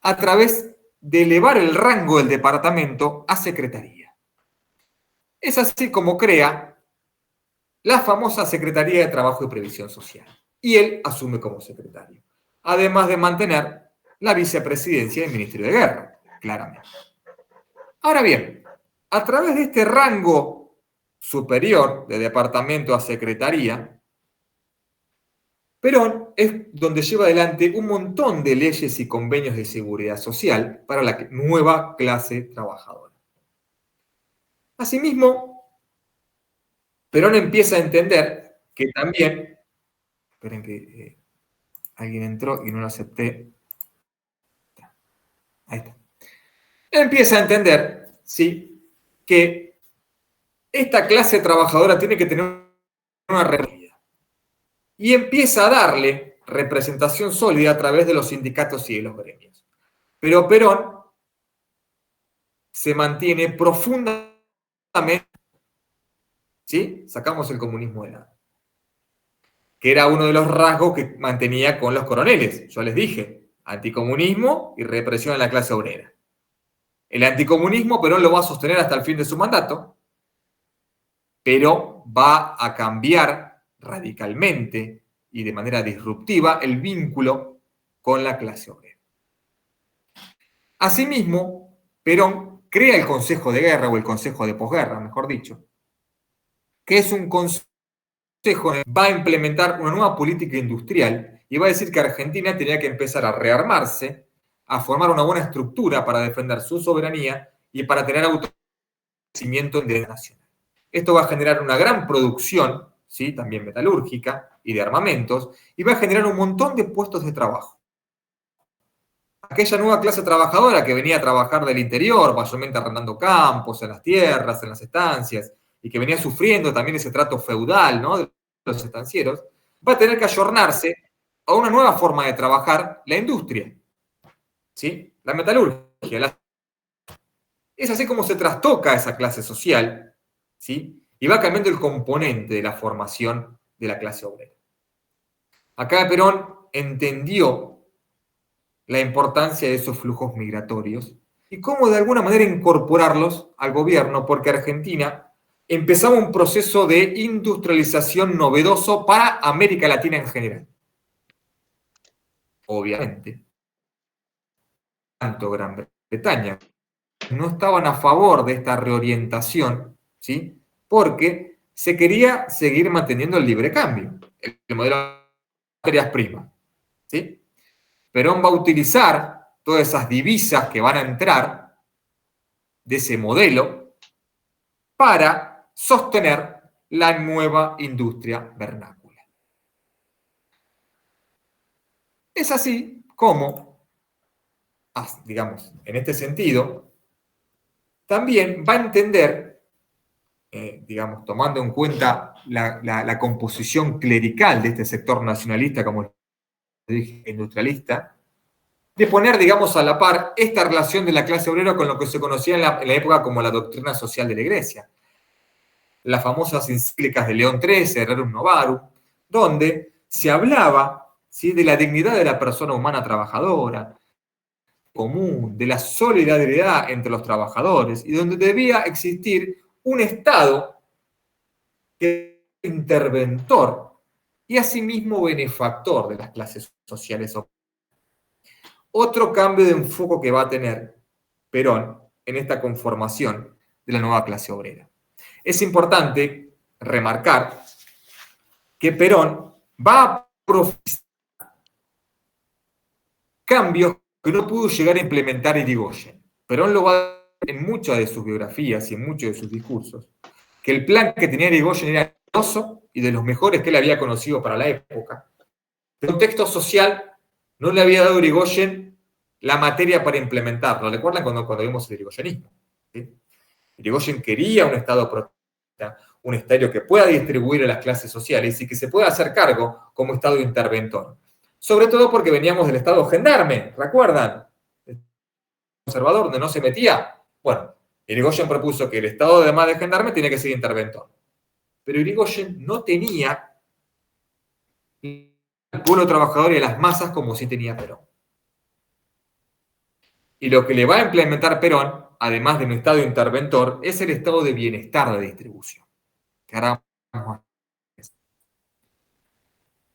A través de elevar el rango del departamento a secretaría. Es así como crea la famosa Secretaría de Trabajo y Previsión Social. Y él asume como secretario. Además de mantener la vicepresidencia del Ministerio de Guerra, claramente. Ahora bien, a través de este rango superior de departamento a secretaría, Perón es donde lleva adelante un montón de leyes y convenios de seguridad social para la nueva clase trabajadora. Asimismo, Perón empieza a entender que también, esperen que alguien entró y no lo acepté. Ahí está. Empieza a entender, ¿sí?, que esta clase trabajadora tiene que tener una representación. Y empieza a darle representación sólida a través de los sindicatos y de los gremios. Pero Perón se mantiene profundamente, ¿sí?, sacamos el comunismo de lado, que era uno de los rasgos que mantenía con los coroneles. Yo les dije, anticomunismo y represión a la clase obrera. El anticomunismo Perón lo va a sostener hasta el fin de su mandato, pero va a cambiar radicalmente y de manera disruptiva el vínculo con la clase obrera. Asimismo, Perón crea el Consejo de Guerra, o el Consejo de Posguerra, mejor dicho, que es un consejo que va a implementar una nueva política industrial y va a decir que Argentina tenía que empezar a rearmarse, a formar una buena estructura para defender su soberanía y para tener autoconocimiento en derecho nacional. Esto va a generar una gran producción, ¿sí?, también metalúrgica y de armamentos, y va a generar un montón de puestos de trabajo. Aquella nueva clase trabajadora que venía a trabajar del interior, mayormente arrendando campos, en las tierras, en las estancias, y que venía sufriendo también ese trato feudal, ¿no?, de los estancieros, va a tener que ayornarse a una nueva forma de trabajar, la industria, ¿sí?, la metalurgia. Es así como se trastoca esa clase social, ¿sí?, y va cambiando el componente de la formación de la clase obrera. Acá Perón entendió la importancia de esos flujos migratorios y cómo de alguna manera incorporarlos al gobierno, porque Argentina empezaba un proceso de industrialización novedoso para América Latina en general. Obviamente, tanto Gran Bretaña no estaban a favor de esta reorientación, ¿sí? Porque se quería seguir manteniendo el libre cambio, el modelo de materias primas, ¿sí? Perón va a utilizar todas esas divisas que van a entrar de ese modelo para sostener la nueva industria vernácula. Es así como, digamos, en este sentido, también va a entender, digamos, tomando en cuenta la composición clerical de este sector nacionalista, como dije, industrialista, de poner, digamos, a la par esta relación de la clase obrera con lo que se conocía en la época como la doctrina social de la Iglesia. Las famosas encíclicas de León XIII, Rerum Novarum, donde se hablaba, ¿sí?, de la dignidad de la persona humana trabajadora, común, de la solidaridad entre los trabajadores, y donde debía existir un Estado que interventor y asimismo benefactor de las clases sociales. Otro cambio de enfoque que va a tener Perón en esta conformación de la nueva clase obrera. Es importante remarcar que Perón va a profetizar cambios que no pudo llegar a implementar Irigoyen. Perón lo va a decir en muchas de sus biografías y en muchos de sus discursos, que el plan que tenía Irigoyen era exitoso y de los mejores que él había conocido para la época. El contexto social no le había dado a Irigoyen la materia para implementarlo. ¿Recuerdan cuando vimos el irigoyenismo? ¿Sí? Irigoyen quería un Estado protector, un Estado que pueda distribuir a las clases sociales y que se pueda hacer cargo como Estado interventor. Sobre todo porque veníamos del Estado gendarme, ¿recuerdan? El conservador, donde no se metía. Bueno, Irigoyen propuso que el Estado, además de gendarme, tenía que ser interventor. Pero Irigoyen no tenía al pueblo trabajador y a las masas como sí tenía Perón. Y lo que le va a implementar Perón, además de un Estado interventor, es el estado de bienestar de distribución.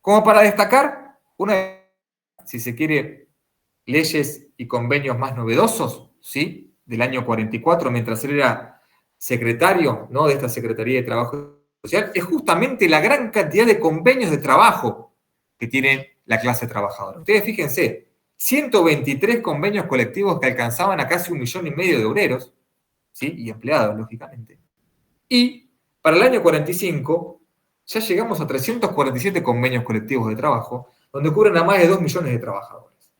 Como para destacar, si se quiere, leyes y convenios más novedosos, ¿sí?, del año 44, mientras él era secretario, ¿no?, de esta Secretaría de Trabajo Social, es justamente la gran cantidad de convenios de trabajo que tiene la clase trabajadora. Ustedes fíjense, 123 convenios colectivos que alcanzaban a casi 1,5 millones de obreros, ¿sí?, y empleados, lógicamente. Y para el año 45 ya llegamos a 347 convenios colectivos de trabajo, donde cubren a más de 2 millones de trabajadores.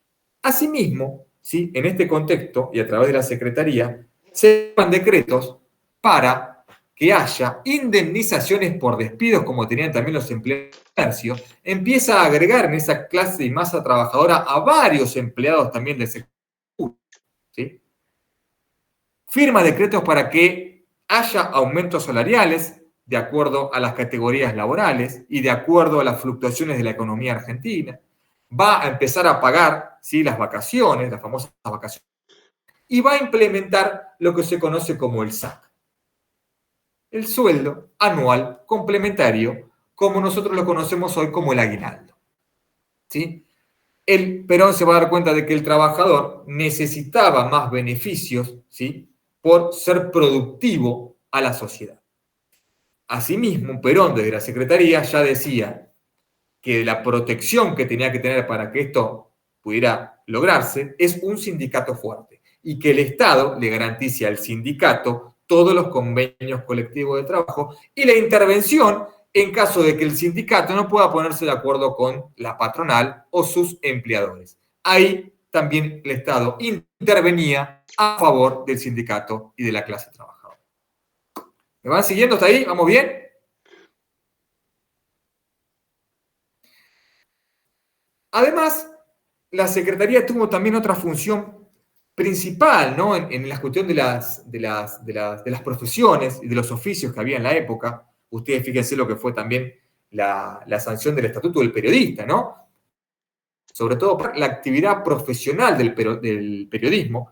Asimismo, ¿sí?, en este contexto y a través de la Secretaría, se toman decretos para que haya indemnizaciones por despidos, como tenían también los empleados de comercio, empieza a agregar en esa clase y masa trabajadora a varios empleados también del sector público, ¿sí? Firma decretos para que haya aumentos salariales de acuerdo a las categorías laborales y de acuerdo a las fluctuaciones de la economía argentina. Va a empezar a pagar, ¿sí?, las vacaciones, las famosas vacaciones, y va a implementar lo que se conoce como el SAC, el sueldo anual complementario, como nosotros lo conocemos hoy como el aguinaldo, ¿sí? Perón se va a dar cuenta de que el trabajador necesitaba más beneficios, ¿sí?, por ser productivo a la sociedad. Asimismo, Perón desde la Secretaría ya decía que la protección que tenía que tener para que esto pudiera lograrse es un sindicato fuerte y que el Estado le garantice al sindicato todos los convenios colectivos de trabajo y la intervención en caso de que el sindicato no pueda ponerse de acuerdo con la patronal o sus empleadores. Ahí también el Estado intervenía a favor del sindicato y de la clase trabajadora. ¿Me van siguiendo hasta ahí? ¿Vamos bien? Además, la Secretaría tuvo también otra función principal, ¿no?, en la cuestión de las profesiones y de los oficios que había en la época. Ustedes fíjense lo que fue también la sanción del Estatuto del Periodista, ¿no? Sobre todo por la actividad profesional del periodismo,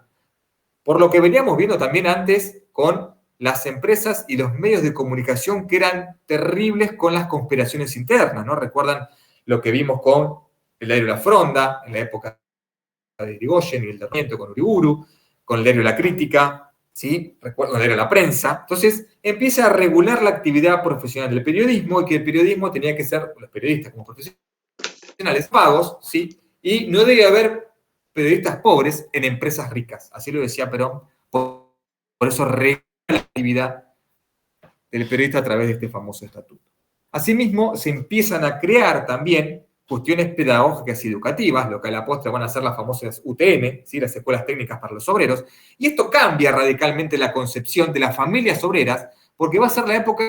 por lo que veníamos viendo también antes con las empresas y los medios de comunicación que eran terribles con las conspiraciones internas, ¿no? Recuerdan lo que vimos con el diario La Fronda, en la época de Irigoyen y el derrotamiento con Uriburu, con el diario La Crítica, ¿sí? Recuerdo el diario La Prensa. Entonces, empieza a regular la actividad profesional del periodismo y que el periodismo tenía que ser, los periodistas como profesionales, pagos, ¿sí? Y no debe haber periodistas pobres en empresas ricas. Así lo decía Perón. Por eso regula la actividad del periodista a través de este famoso estatuto. Asimismo, se empiezan a crear también cuestiones pedagógicas y educativas, lo que a la postre van a ser las famosas UTN, ¿sí? Las escuelas técnicas para los obreros, y esto cambia radicalmente la concepción de las familias obreras, porque va a ser la época,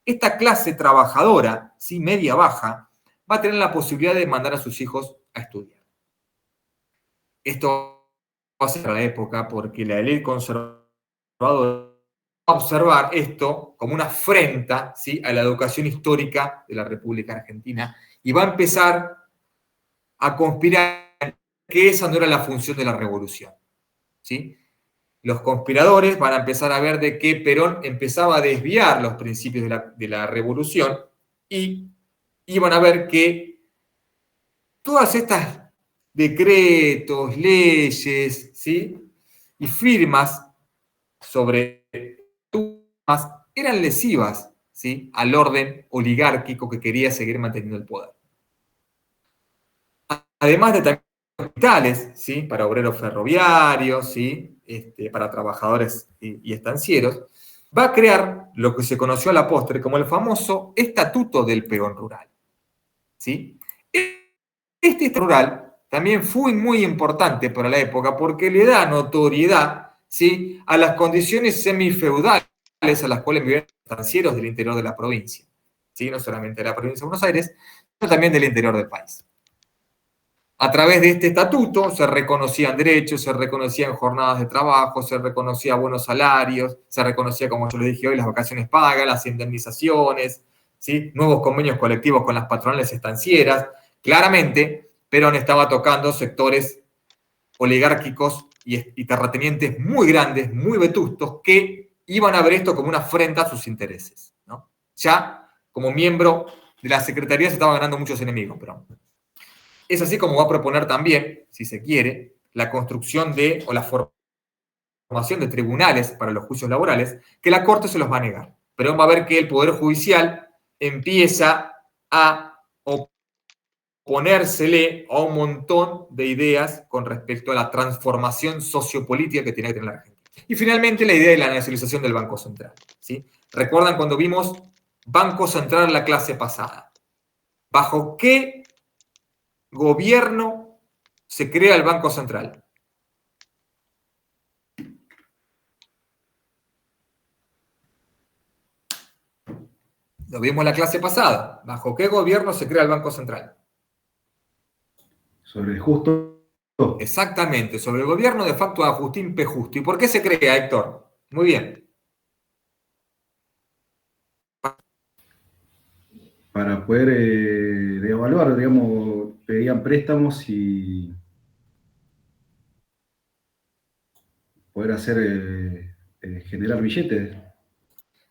esta clase trabajadora, ¿sí? Media-baja, va a tener la posibilidad de mandar a sus hijos a estudiar. Esto va a ser la época porque la élite conservadora va a observar esto como una afrenta, ¿sí? A la educación histórica de la República Argentina y va a empezar a conspirar que esa no era la función de la revolución, ¿sí? Los conspiradores van a empezar a ver de que Perón empezaba a desviar los principios de la revolución y iban a ver que todas estas decretos, leyes, ¿sí? Y firmas sobre eran lesivas, ¿sí? Al orden oligárquico que quería seguir manteniendo el poder. Además de también hospitales, ¿sí? Para obreros ferroviarios, ¿sí? Para trabajadores y estancieros, va a crear lo que se conoció a la postre como el famoso Estatuto del Peón Rural, ¿sí? Este estatuto rural también fue muy importante para la época porque le da notoriedad, ¿sí? A las condiciones semifeudales a las cuales vivían los estancieros del interior de la provincia, ¿sí? No solamente de la provincia de Buenos Aires, sino también del interior del país. A través de este estatuto se reconocían derechos, se reconocían jornadas de trabajo, se reconocían buenos salarios, se reconocía, como yo les dije hoy, las vacaciones pagas, las indemnizaciones, ¿sí? Nuevos convenios colectivos con las patronales estancieras. Claramente, Perón estaba tocando sectores oligárquicos y terratenientes muy grandes, muy vetustos, que iban a ver esto como una afrenta a sus intereses, ¿no? Ya como miembro de la Secretaría se estaba ganando muchos enemigos, Perón. Es así como va a proponer también, si se quiere, la construcción o la formación de tribunales para los juicios laborales, que la Corte se los va a negar. Pero va a ver que el Poder Judicial empieza a oponérsele a un montón de ideas con respecto a la transformación sociopolítica que tiene que tener la Argentina. Y finalmente la idea de la nacionalización del Banco Central, ¿sí? ¿Recuerdan cuando vimos Banco Central en la clase pasada? ¿Bajo qué gobierno se crea el Banco Central? Lo vimos en la clase pasada. ¿Bajo qué gobierno se crea el Banco Central? Sobre el justo. Exactamente, sobre el gobierno de facto de Agustín P. Justo. ¿Y por qué se crea, Héctor? Muy bien. Para poder devaluar, digamos, pedían préstamos y poder hacer, generar billetes.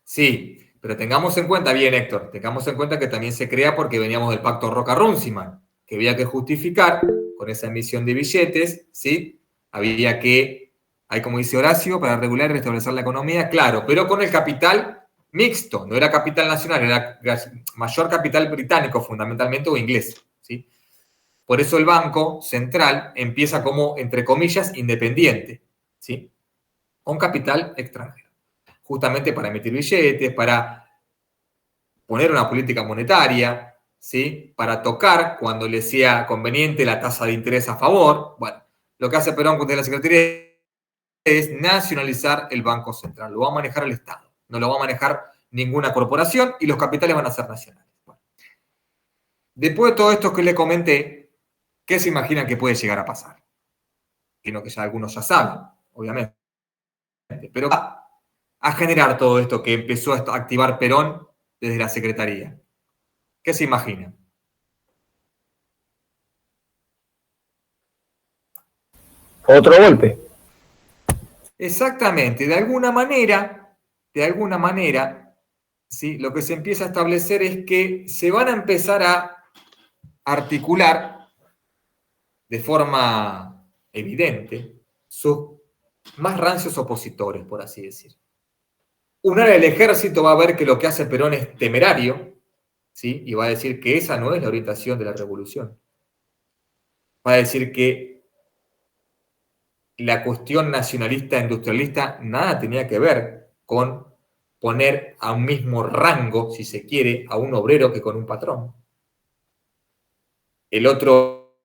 Sí, pero tengamos en cuenta, bien, Héctor, tengamos en cuenta que también se crea porque veníamos del pacto Roca-Runciman, que había que justificar con esa emisión de billetes, ¿sí? Había que, hay como dice Horacio, para regular y restablecer la economía, claro, pero con el capital mixto, no era capital nacional, era mayor capital británico fundamentalmente o inglés, ¿sí? Por eso el Banco Central empieza como, entre comillas, independiente, ¿sí? Con capital extranjero, justamente para emitir billetes, para poner una política monetaria, ¿sí? Para tocar cuando le sea conveniente la tasa de interés a favor. Bueno, lo que hace Perón desde la Secretaría es nacionalizar el Banco Central. Lo va a manejar el Estado, no lo va a manejar ninguna corporación y los capitales van a ser nacionales. Bueno, después de todo esto que le comenté, ¿qué se imaginan que puede llegar a pasar? Sino que ya algunos ya saben, obviamente. Pero a generar todo esto que empezó a activar Perón desde la Secretaría. ¿Qué se imaginan? Otro golpe. Exactamente, de alguna manera, ¿sí? Lo que se empieza a establecer es que se van a empezar a articular de forma evidente sus más rancios opositores, por así decir. Un área del ejército va a ver que lo que hace Perón es temerario, ¿sí? Y va a decir que esa no es la orientación de la revolución. Va a decir que la cuestión nacionalista industrialista nada tenía que ver con poner a un mismo rango, si se quiere, a un obrero que con un patrón. El otro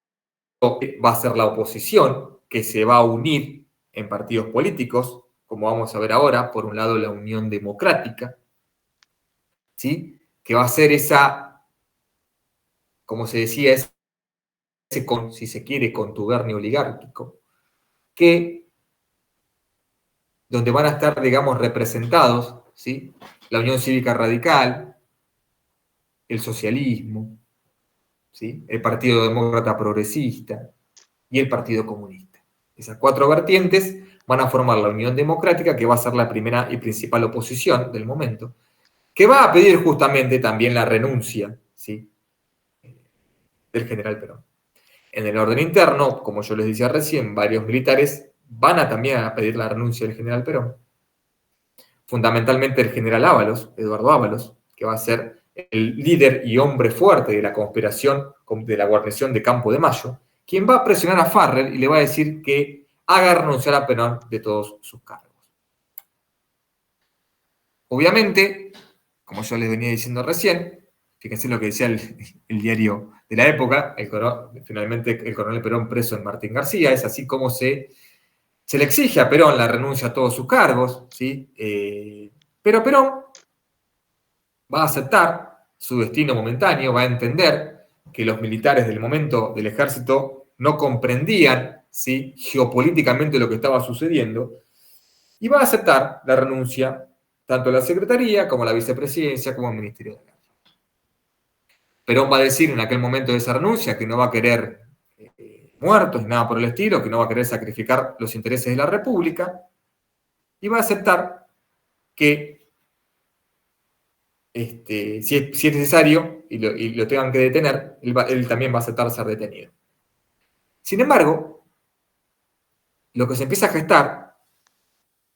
va a ser la oposición, que se va a unir en partidos políticos, como vamos a ver ahora, por un lado la Unión Democrática, ¿sí? Que va a ser esa, como se decía, ese, si se quiere, contubernio oligárquico, donde van a estar, digamos, representados, ¿sí? La Unión Cívica Radical, el socialismo, ¿sí? El Partido Demócrata Progresista y el Partido Comunista. Esas 4 vertientes van a formar la Unión Democrática, que va a ser la primera y principal oposición del momento, que va a pedir justamente también la renuncia, ¿sí? Del general Perón. En el orden interno, como yo les decía recién, varios militares van a también a pedir la renuncia del general Perón. Fundamentalmente el general Ábalos, Eduardo Ábalos, que va a ser el líder y hombre fuerte de la conspiración de la guarnición de Campo de Mayo, quien va a presionar a Farrell y le va a decir que haga renunciar a Perón de todos sus cargos. Obviamente, como yo les venía diciendo recién, fíjense lo que decía el diario de la época, finalmente el coronel Perón preso en Martín García, es así como se le exige a Perón la renuncia a todos sus cargos, ¿sí? Pero Perón va a aceptar su destino momentáneo, va a entender que los militares del momento del ejército no comprendían, ¿sí? Geopolíticamente lo que estaba sucediendo, y va a aceptar la renuncia tanto a la Secretaría como a la Vicepresidencia como al Ministerio de Guerra. Perón va a decir en aquel momento de esa renuncia que no va a querer muertos ni nada por el estilo, que no va a querer sacrificar los intereses de la República, y va a aceptar que si es necesario y lo tengan que detener, él también va a aceptar ser detenido. Sin embargo, lo que se empieza a gestar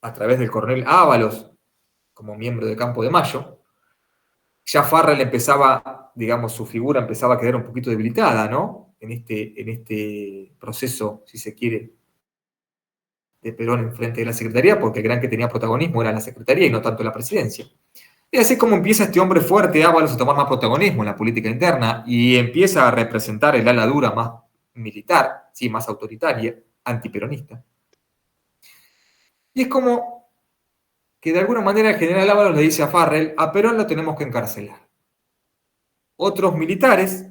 a través del coronel Ábalos como miembro de Campo de Mayo, ya Farrell empezaba, digamos, su figura empezaba a quedar un poquito debilitada, ¿no? En este proceso, si se quiere, de Perón en frente de la Secretaría, porque el gran que tenía protagonismo era la Secretaría y no tanto la presidencia. Y así como empieza este hombre fuerte, Ábalos, a tomar más protagonismo en la política interna y empieza a representar el ala dura más militar, sí, más autoritaria, antiperonista. Y es como que de alguna manera el general Ábalos le dice a Farrell, a Perón lo tenemos que encarcelar. Otros militares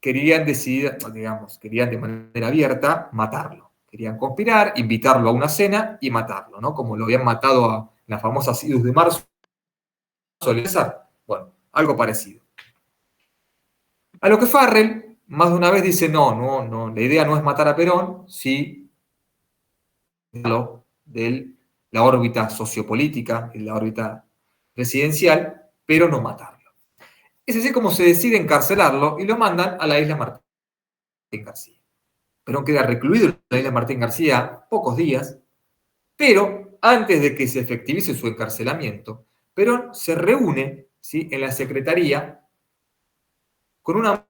querían decidir, digamos, querían de manera abierta matarlo. Querían conspirar, invitarlo a una cena y matarlo, ¿no? Como lo habían matado a las famosas idus de marzo. Bueno, algo parecido. A lo que Farrell, más de una vez dice, no, la idea no es matar a Perón, sí, de la órbita sociopolítica, en la órbita presidencial, pero no matarlo. Es así como se decide encarcelarlo y lo mandan a la isla Martín García. Perón queda recluido en la isla Martín García pocos días, pero antes de que se efectivice su encarcelamiento, Perón se reúne, ¿sí?, en la Secretaría con una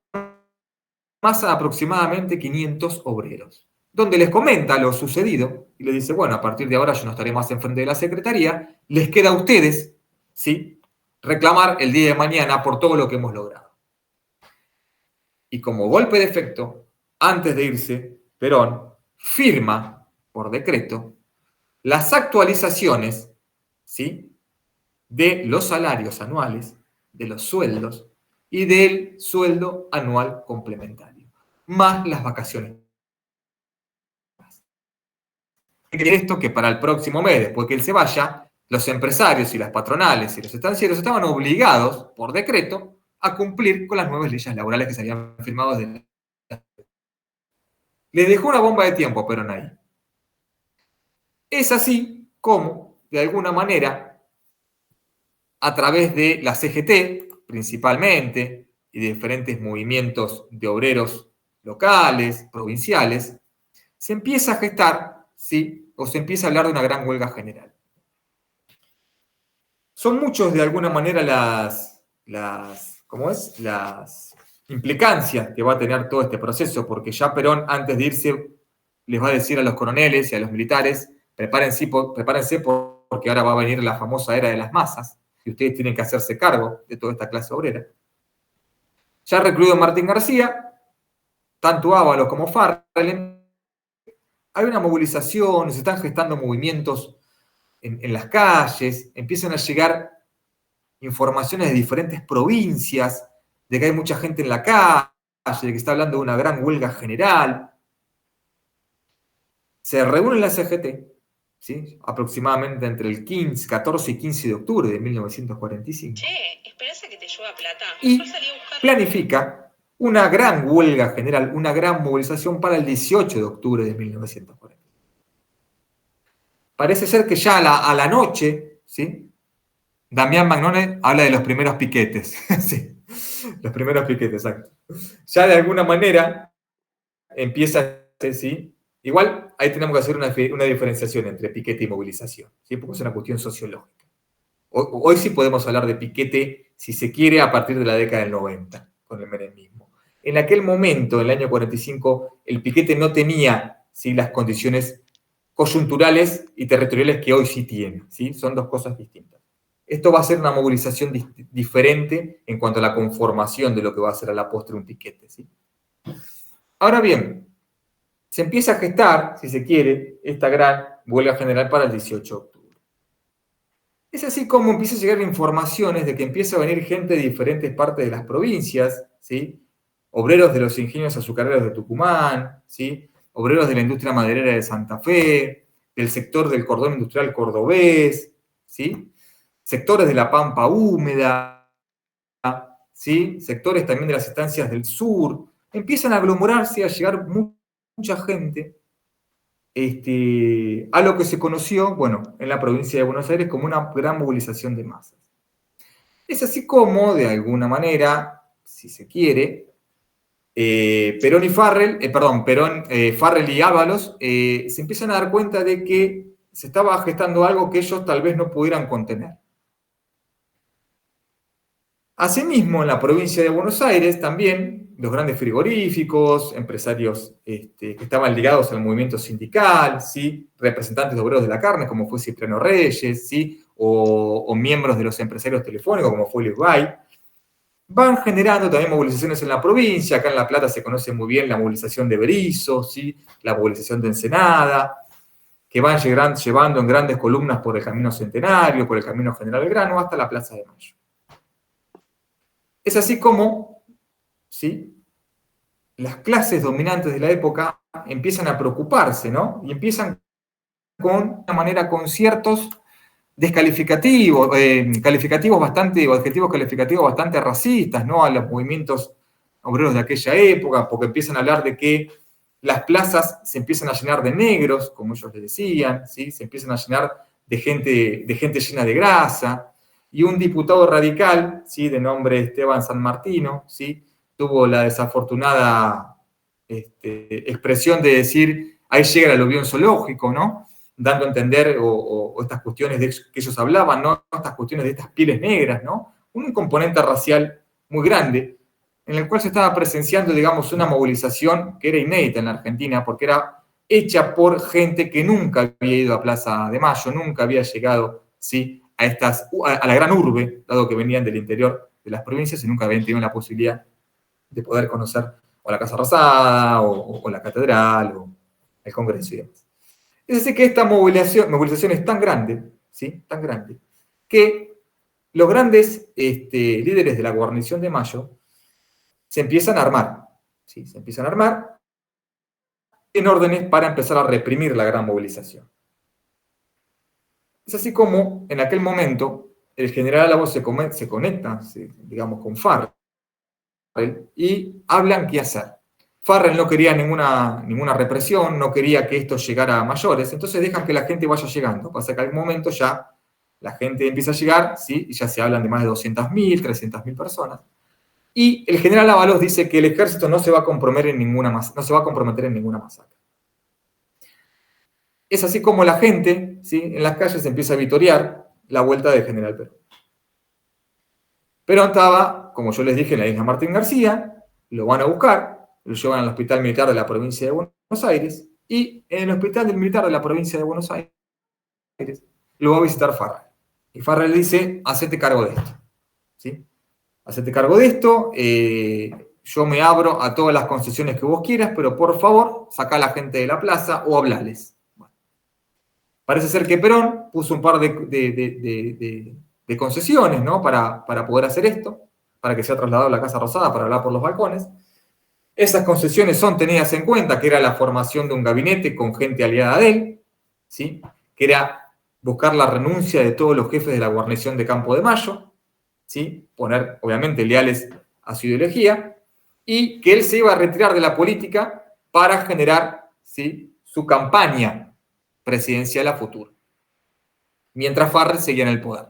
masa de aproximadamente 500 obreros, donde les comenta lo sucedido y les dice, bueno, a partir de ahora yo no estaré más enfrente de la Secretaría, les queda a ustedes, ¿sí?, reclamar el día de mañana por todo lo que hemos logrado. Y como golpe de efecto, antes de irse, Perón firma por decreto las actualizaciones, ¿sí?, de los salarios anuales, de los sueldos y del sueldo anual complementario, más las vacaciones. Esto que para el próximo mes, después que él se vaya, los empresarios y las patronales y los estancieros estaban obligados, por decreto, a cumplir con las nuevas leyes laborales que se habían firmado desde le dejó una bomba de tiempo a Perón ahí. Es así cómo, de alguna manera, a través de la CGT, principalmente, y de diferentes movimientos de obreros locales, provinciales, se empieza a gestar, ¿sí? O se empieza a hablar de una gran huelga general. Son muchos, de alguna manera, las implicancias que va a tener todo este proceso, porque ya Perón, antes de irse, les va a decir a los coroneles y a los militares, prepárense porque ahora va a venir la famosa era de las masas, y ustedes tienen que hacerse cargo de toda esta clase obrera. Ya recluido Martín García, tanto Ábalos como Farrell, hay una movilización, se están gestando movimientos en las calles, empiezan a llegar informaciones de diferentes provincias, de que hay mucha gente en la calle, de que está hablando de una gran huelga general. Se reúne la CGT, ¿sí? Aproximadamente entre el 14 y 15 de octubre de 1945. Esperás a que te llueva plata. Y planifica una gran huelga general, una gran movilización para el 18 de octubre de 1940. Parece ser que ya a la noche, ¿sí? Damián Magnone habla de los primeros piquetes. Sí, los primeros piquetes, exacto. Ya de alguna manera empieza, ¿sí? Igual ahí tenemos que hacer una diferenciación entre piquete y movilización, ¿sí? Porque es una cuestión sociológica. Hoy sí podemos hablar de piquete, si se quiere, a partir de la década del 90, con el menemismo. En aquel momento, en el año 45, el piquete no tenía, ¿sí?, las condiciones coyunturales y territoriales que hoy sí tiene, ¿sí? Son dos cosas distintas. Esto va a ser una movilización diferente en cuanto a la conformación de lo que va a ser a la postre un piquete, ¿sí? Ahora bien, se empieza a gestar, si se quiere, esta gran huelga general para el 18 de octubre. Es así como empieza a llegar informaciones de que empieza a venir gente de diferentes partes de las provincias, ¿sí? Obreros de los ingenios azucareros de Tucumán, ¿sí? Obreros de la industria maderera de Santa Fe, del sector del cordón industrial cordobés, ¿sí? Sectores de la Pampa húmeda, ¿sí? Sectores también de las estancias del sur, empiezan a aglomerarse, a llegar mucha gente a lo que se conoció, bueno, en la provincia de Buenos Aires como una gran movilización de masas. Es así como, de alguna manera, si se quiere, Farrell y Ábalos se empiezan a dar cuenta de que se estaba gestando algo que ellos tal vez no pudieran contener. Asimismo, en la provincia de Buenos Aires también, los grandes frigoríficos, empresarios que estaban ligados al movimiento sindical, ¿sí? Representantes de obreros de la carne, como fue Cipriano Reyes, ¿sí? o miembros de los empresarios telefónicos, como fue Luis Bay, van generando también movilizaciones en la provincia. Acá en La Plata se conoce muy bien la movilización de Berisso, ¿sí? La movilización de Ensenada, que van llevando en grandes columnas por el Camino Centenario, por el Camino General Belgrano, hasta la Plaza de Mayo. Es así como, ¿sí?, las clases dominantes de la época empiezan a preocuparse, ¿no? Y empiezan con una manera, con ciertos descalificativos, adjetivos calificativos bastante racistas, ¿no?, a los movimientos obreros de aquella época, porque empiezan a hablar de que las plazas se empiezan a llenar de negros, como ellos les decían, ¿sí? Se empiezan a llenar de gente llena de grasa. Y un diputado radical, ¿sí?, de nombre Esteban San Martino, ¿sí?, tuvo la desafortunada expresión de decir, ahí llega el aluvión zoológico, ¿no?, dando a entender, o estas cuestiones que ellos hablaban, ¿no?, estas cuestiones de estas pieles negras, ¿no?, un componente racial muy grande, en el cual se estaba presenciando, digamos, una movilización que era inédita en la Argentina, porque era hecha por gente que nunca había ido a Plaza de Mayo, nunca había llegado, ¿sí?, a la gran urbe, dado que venían del interior de las provincias y nunca habían tenido la posibilidad de poder conocer o la Casa Rosada, o la Catedral, o el Congreso y demás. Es así que esta movilización es tan grande, ¿sí?, tan grande, que los grandes líderes de la guarnición de Mayo se empiezan a armar, ¿sí?, se empiezan a armar en órdenes para empezar a reprimir la gran movilización. Es así como, en aquel momento, el general Álvarez se conecta, digamos, con Farrell y hablan qué hacer. Farrell no quería ninguna represión, no quería que esto llegara a mayores, entonces dejan que la gente vaya llegando. Pasa que en algún momento ya la gente empieza a llegar, ¿sí? Y ya se hablan de más de 200.000, 300.000 personas. Y el general Ábalos dice que el ejército no se va a comprometer en ninguna masacre. Es así como la gente, ¿sí? En las calles empieza a vitorear la vuelta del general Perón. Perón estaba, como yo les dije, en la isla Martín García, lo van a buscar, lo llevan al Hospital Militar de la Provincia de Buenos Aires, y en el Hospital Militar de la Provincia de Buenos Aires lo va a visitar Farrell. Y Farrell dice, hacete cargo de esto. ¿Sí? Hacete cargo de esto, yo me abro a todas las concesiones que vos quieras, pero por favor, sacá a la gente de la plaza o hablales. Bueno, parece ser que Perón puso un par de concesiones, ¿no? para poder hacer esto, para que sea trasladado a la Casa Rosada para hablar por los balcones. Esas concesiones son tenidas en cuenta, que era la formación de un gabinete con gente aliada de él, ¿sí? Que era buscar la renuncia de todos los jefes de la guarnición de Campo de Mayo, ¿sí? Poner, obviamente, leales a su ideología, y que él se iba a retirar de la política para generar, ¿sí? Su campaña presidencial a futuro, mientras Farrell seguía en el poder.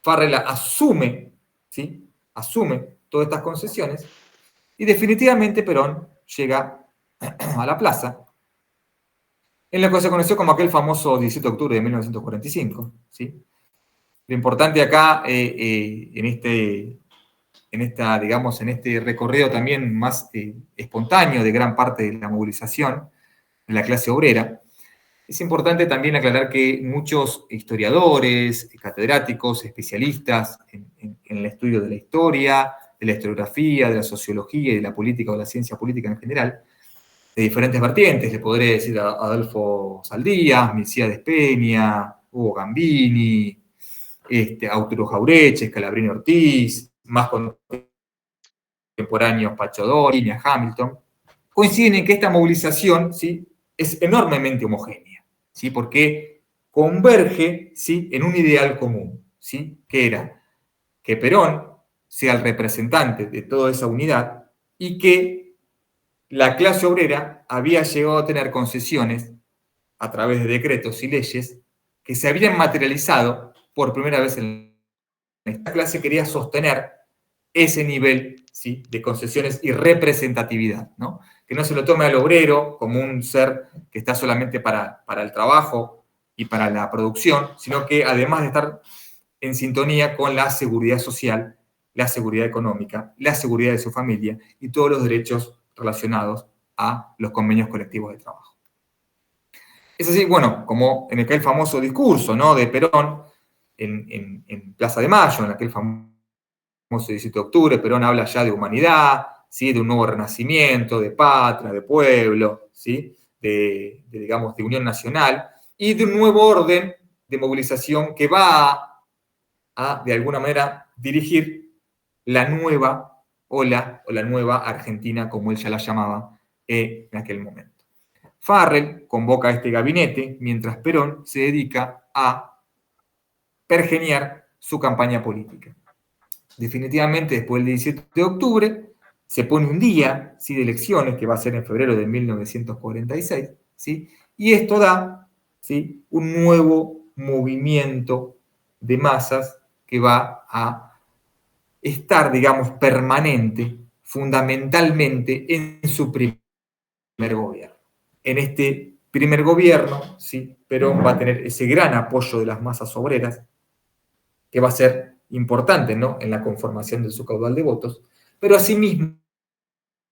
Farrell asume, ¿sí? Asume todas estas concesiones, y definitivamente Perón llega a la plaza, en lo que se conoció como aquel famoso 17 de octubre de 1945, ¿sí? Lo importante acá, en este recorrido también más espontáneo de gran parte de la movilización de la clase obrera, es importante también aclarar que muchos historiadores, catedráticos, especialistas en el estudio de la historia, de la historiografía, de la sociología y de la política o de la ciencia política en general, de diferentes vertientes, le podré decir a Adolfo Saldías, Milcíades Peña, Hugo Gambini, Arturo Jaureche, Scalabrini Ortiz, más contemporáneos Pacho Dor, Línea Hamilton, coinciden en que esta movilización, ¿sí? Es enormemente homogénea, ¿sí? Porque converge, ¿sí? En un ideal común, ¿sí? Que era que Perón sea el representante de toda esa unidad y que la clase obrera había llegado a tener concesiones a través de decretos y leyes que se habían materializado por primera vez en esta clase. Quería sostener ese nivel, ¿sí? De concesiones y representatividad, ¿no? Que no se lo tome al obrero como un ser que está solamente para el trabajo y para la producción, sino que además de estar en sintonía con la seguridad social, la seguridad económica, la seguridad de su familia y todos los derechos relacionados a los convenios colectivos de trabajo. Es así, bueno, como en aquel famoso discurso, ¿no? De Perón en Plaza de Mayo, en aquel famoso 17 de octubre, Perón habla ya de humanidad, ¿sí? De un nuevo renacimiento, de patria, de pueblo, ¿sí? de unión nacional, y de un nuevo orden de movilización que va a de alguna manera, dirigir la nueva ola, o la nueva Argentina, como él ya la llamaba en aquel momento. Farrell convoca a este gabinete, mientras Perón se dedica a pergeñar su campaña política. Definitivamente, después del 17 de octubre, se pone un día, ¿sí? De elecciones, que va a ser en febrero de 1946, ¿sí? Y esto da, ¿sí? Un nuevo movimiento de masas que va a estar, digamos, permanente, fundamentalmente, en su primer gobierno. En este primer gobierno, ¿sí? Perón va a tener ese gran apoyo de las masas obreras, que va a ser importante, ¿no? En la conformación de su caudal de votos, pero asimismo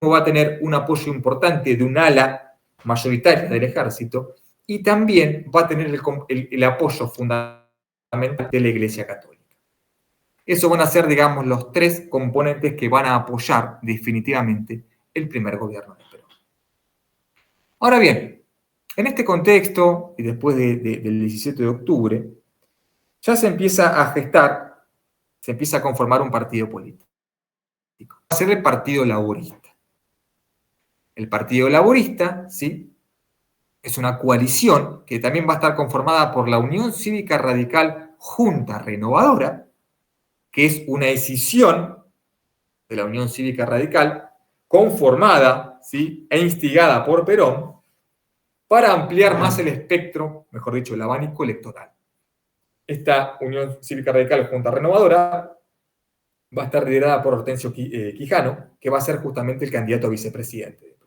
va a tener un apoyo importante de un ala mayoritaria del ejército, y también va a tener el apoyo fundamental de la Iglesia Católica. Esos van a ser, digamos, los tres componentes que van a apoyar definitivamente el primer gobierno de Perón. Ahora bien, en este contexto, y después del 17 de octubre, ya se empieza a gestar, se empieza a conformar un partido político. Va a ser el Partido Laborista. El Partido Laborista, ¿sí? Es una coalición que también va a estar conformada por la Unión Cívica Radical Junta Renovadora, que es una escisión de la Unión Cívica Radical conformada ¿sí? E instigada por Perón para ampliar más el espectro, mejor dicho, el abanico electoral. Esta Unión Cívica Radical Junta Renovadora va a estar liderada por Hortensio Quijano, que va a ser justamente el candidato a vicepresidente.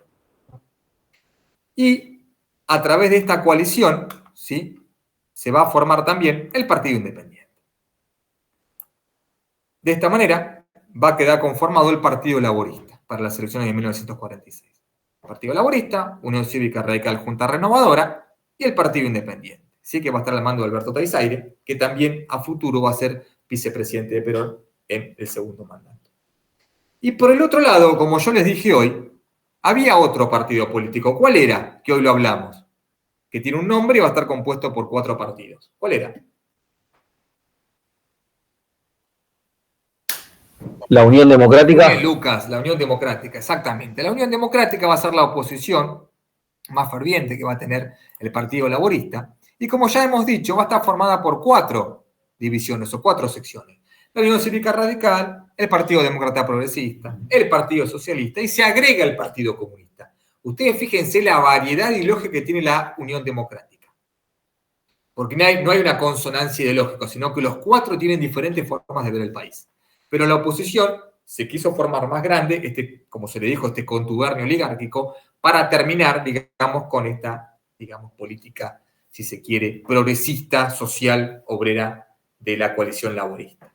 Y a través de esta coalición, ¿sí?, se va a formar también el Partido Independiente. De esta manera, va a quedar conformado el Partido Laborista para las elecciones de 1946. El Partido Laborista, Unión Cívica Radical Junta Renovadora y el Partido Independiente. Sí, que va a estar al mando de Alberto Taizaire, que también a futuro va a ser vicepresidente de Perón en el segundo mandato. Y por el otro lado, como yo les dije hoy, había otro partido político. ¿Cuál era? Que hoy lo hablamos. Que tiene un nombre y va a estar compuesto por 4 partidos. ¿Cuál era? La Unión Democrática. Bien, Lucas, la Unión Democrática, exactamente. La Unión Democrática va a ser la oposición más ferviente que va a tener el Partido Laborista. Y como ya hemos dicho, va a estar formada por 4 divisiones o 4 secciones. La Unión Cívica Radical, el Partido Demócrata Progresista, el Partido Socialista y se agrega el Partido Comunista. Ustedes fíjense la variedad ideológica que tiene la Unión Democrática. Porque no hay una consonancia ideológica, sino que los 4 tienen diferentes formas de ver el país. Pero la oposición se quiso formar más grande, como se le dijo, este contubernio oligárquico, para terminar, digamos, con esta, digamos, política, si se quiere, progresista, social, obrera de la coalición laborista.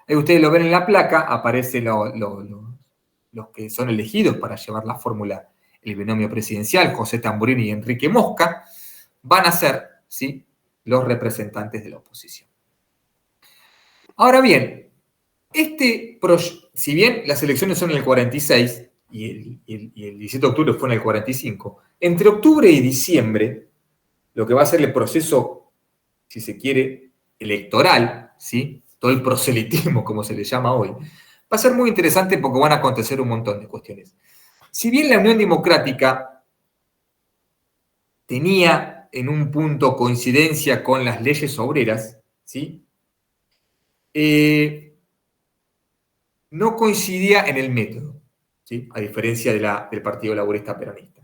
Ahí ustedes lo ven en la placa, aparecen los que son elegidos para llevar la fórmula, el binomio presidencial, José Tamburini y Enrique Mosca, van a ser, ¿sí?, los representantes de la oposición. Ahora bien, si bien las elecciones son en el 46 y el 17 de octubre fue en el 45, entre octubre y diciembre, lo que va a ser el proceso, si se quiere, electoral, ¿sí?, todo el proselitismo, como se le llama hoy, va a ser muy interesante porque van a acontecer un montón de cuestiones. Si bien la Unión Democrática tenía en un punto coincidencia con las leyes obreras, ¿sí?, no coincidía en el método, ¿sí?, a diferencia del Partido Laborista Peronista.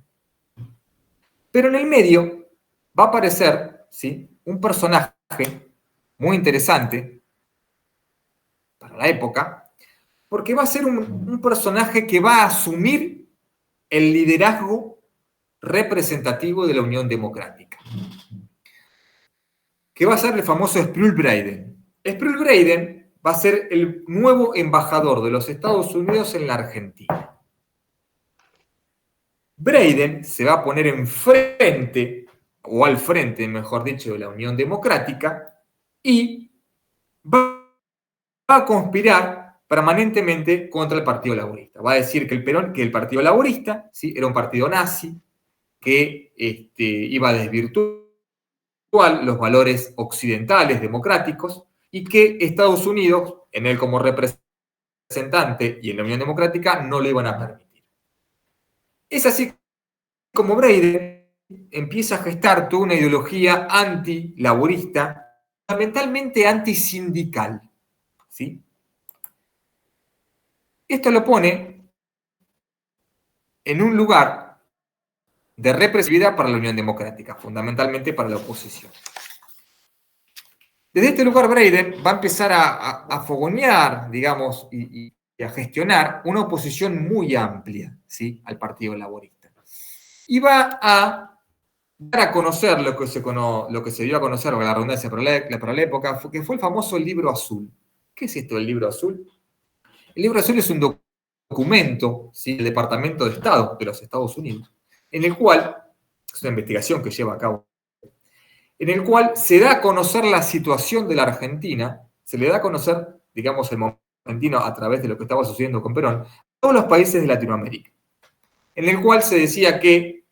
Pero en el medio va a aparecer, ¿sí?, un personaje muy interesante para la época, porque va a ser un personaje que va a asumir el liderazgo representativo de la Unión Democrática, que va a ser el famoso Sproul Breiden. Sproul Breiden va a ser el nuevo embajador de los Estados Unidos en la Argentina. Breiden se va a poner enfrente, o al frente, mejor dicho, de la Unión Democrática, y va a conspirar permanentemente contra el Partido Laborista. Va a decir que el Partido Laborista, ¿sí?, era un partido nazi, que iba a desvirtuar los valores occidentales democráticos y que Estados Unidos, en él como representante y en la Unión Democrática, no le iban a permitir. Es así como Breiden empieza a gestar toda una ideología anti-laborista, fundamentalmente antisindical, ¿sí? Esto lo pone en un lugar de represividad para la Unión Democrática, fundamentalmente para la oposición. Desde este lugar, Breiden va a empezar a fogonear, digamos, y a gestionar una oposición muy amplia, ¿sí?, al Partido Laborista. Y va a dar a conocer lo que se dio a conocer, o la redundancia para la época, que fue el famoso Libro Azul. ¿Qué es esto del Libro Azul? El Libro Azul es un documento, ¿sí?, del Departamento de Estado de los Estados Unidos, en el cual, es una investigación que lleva a cabo, en el cual se da a conocer la situación de la Argentina, se le da a conocer, digamos, el momento argentino a través de lo que estaba sucediendo con Perón, a todos los países de Latinoamérica, en el cual se decía que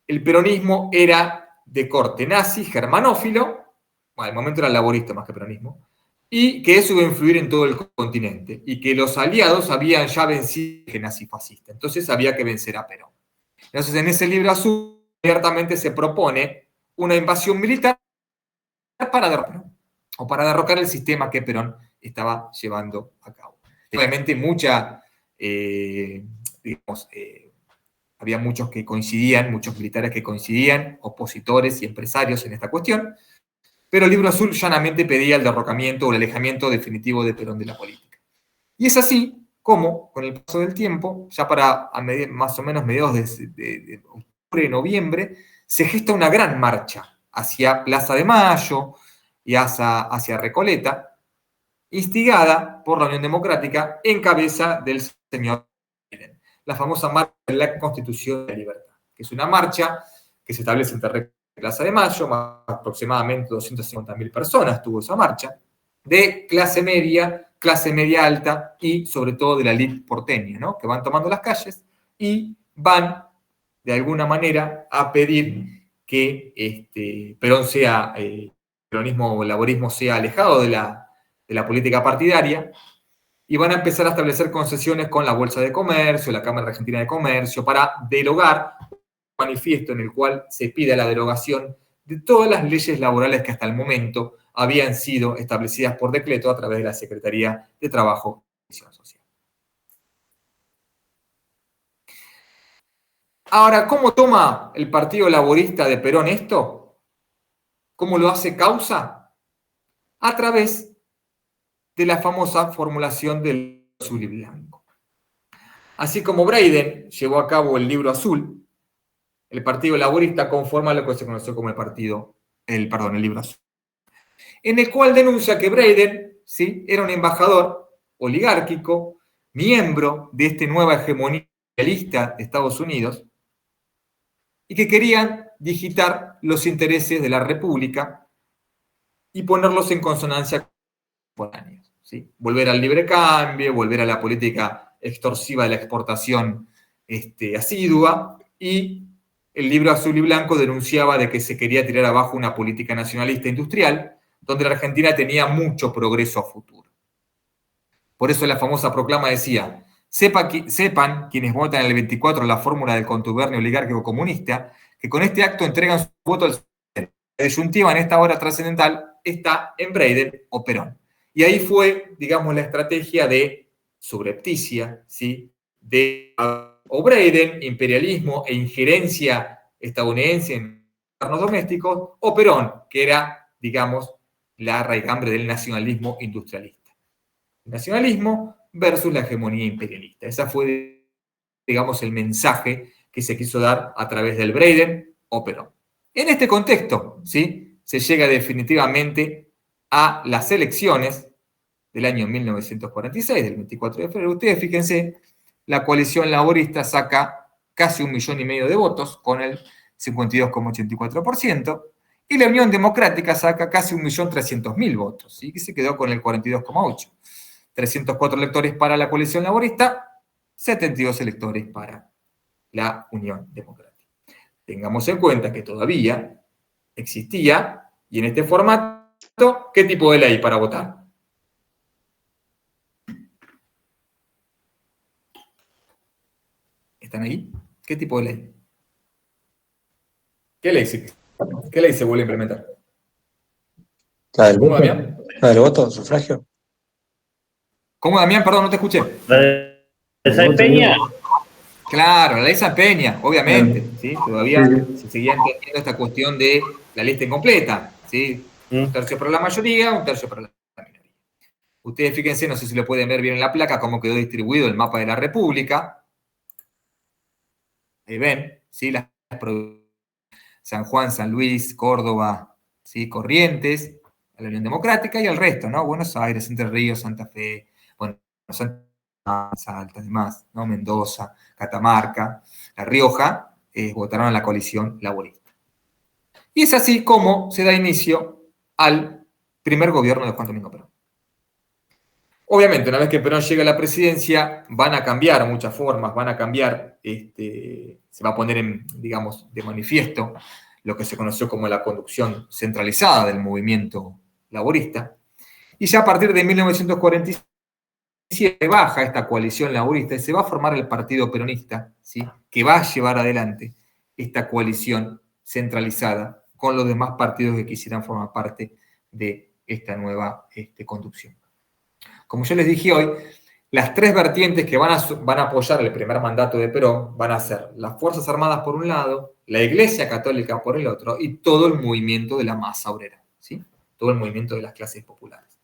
el peronismo era de corte nazi, germanófilo, bueno, al momento era laborista más que peronismo, y que eso iba a influir en todo el continente, y que los aliados habían ya vencido el nazifascista, entonces había que vencer a Perón. Entonces, en ese Libro Azul, abiertamente se propone una invasión militar para derrocar el sistema que Perón estaba llevando a cabo. Obviamente mucha digamos, había muchos que coincidían, muchos militares que coincidían, opositores y empresarios en esta cuestión, pero el Libro Azul llanamente pedía el derrocamiento o el alejamiento definitivo de Perón de la política. Y es así como, con el paso del tiempo, ya para más o menos mediados de octubre, noviembre, se gesta una gran marcha hacia Plaza de Mayo y hacia Recoleta, instigada por la Unión Democrática en cabeza del señor Biden. La famosa marcha de la Constitución de la Libertad, que es una marcha que se establece en Recoleta y Plaza de Mayo, más aproximadamente 250.000 personas tuvo esa marcha, de clase media alta y sobre todo de la élite porteña, ¿no? Que van tomando las calles y van, de alguna manera, a pedir que Perón sea, el peronismo o el laborismo sea alejado de la política partidaria, y van a empezar a establecer concesiones con la Bolsa de Comercio, la Cámara Argentina de Comercio, para derogar un manifiesto en el cual se pide la derogación de todas las leyes laborales que hasta el momento habían sido establecidas por decreto a través de la Secretaría de Trabajo y Previsión Social. Ahora, ¿cómo toma el Partido Laborista de Perón esto? ¿Cómo lo hace causa? A través de la famosa formulación del azul y blanco. Así como Breyden llevó a cabo el Libro Azul, el Partido Laborista conforma lo que se conoció como el Libro Azul, en el cual denuncia que Breyden, ¿sí?, era un embajador oligárquico, miembro de esta nueva hegemonía imperialista de Estados Unidos, y que querían digitar los intereses de la República y ponerlos en consonancia con años, ¿sí? Volver al libre cambio, volver a la política extorsiva de la exportación asidua, y el Libro Azul y Blanco denunciaba de que se quería tirar abajo una política nacionalista industrial, donde la Argentina tenía mucho progreso a futuro. Por eso la famosa proclama decía: sepan quienes votan el 24 la fórmula del contubernio oligárquico comunista, que con este acto entregan su voto al socialismo. La disyuntiva en esta hora trascendental está en Breyden o Perón. Y ahí fue, digamos, la estrategia de subrepticia, ¿sí?, de o Breyden, imperialismo e injerencia estadounidense en gobiernos domésticos, o Perón, que era, digamos, la raigambre del nacionalismo industrialista. El nacionalismo versus la hegemonía imperialista. Ese fue, digamos, el mensaje que se quiso dar a través del Breyden o Perón. En este contexto, ¿sí?, se llega definitivamente a las elecciones del año 1946, del 24 de febrero. Ustedes fíjense, la coalición laborista saca casi 1,5 millones de votos, con el 52,84%, y la Unión Democrática saca casi 1.300.000 votos, ¿sí?, que se quedó con el 42,8%. 304 electores para la coalición laborista, 72 electores para la Unión Democrática. Tengamos en cuenta que todavía existía, y en este formato, ¿qué tipo de ley para votar? ¿Están ahí? ¿Qué tipo de ley? ¿Qué ley se vuelve a implementar? ¿La del ¿Cómo, voto? Damián? ¿La del voto? ¿Sufragio? ¿Cómo, Damián? Perdón, no te escuché. ¿La de Sáenz Peña? Claro, la ley Sáenz Peña, obviamente, ¿sí? Todavía Sí. se seguía entendiendo esta cuestión de la lista incompleta, ¿sí? Un tercio para la mayoría, un tercio para la minoría. Ustedes fíjense, no sé si lo pueden ver bien en la placa, cómo quedó distribuido el mapa de la República. Ahí ven, ¿sí?, las provincias: San Juan, San Luis, Córdoba, ¿sí?, Corrientes, la Unión Democrática, y el resto, ¿no? Buenos Aires, Entre Ríos, Santa Fe, bueno, Salta, además, ¿no? Mendoza, Catamarca, La Rioja, votaron a la coalición laborista. Y es así como se da inicio al primer gobierno de Juan Domingo Perón. Obviamente, una vez que Perón llega a la presidencia, van a cambiar muchas formas, van a cambiar, se va a poner, digamos, de manifiesto lo que se conoció como la conducción centralizada del movimiento laborista. Y ya a partir de 1947 baja esta coalición laborista y se va a formar el Partido Peronista, ¿sí?, que va a llevar adelante esta coalición centralizada con los demás partidos que quisieran formar parte de esta nueva conducción. Como yo les dije hoy, las tres vertientes que van a apoyar el primer mandato de Perón van a ser las Fuerzas Armadas por un lado, la Iglesia Católica por el otro y todo el movimiento de la masa obrera, ¿sí? Todo el movimiento de las clases populares.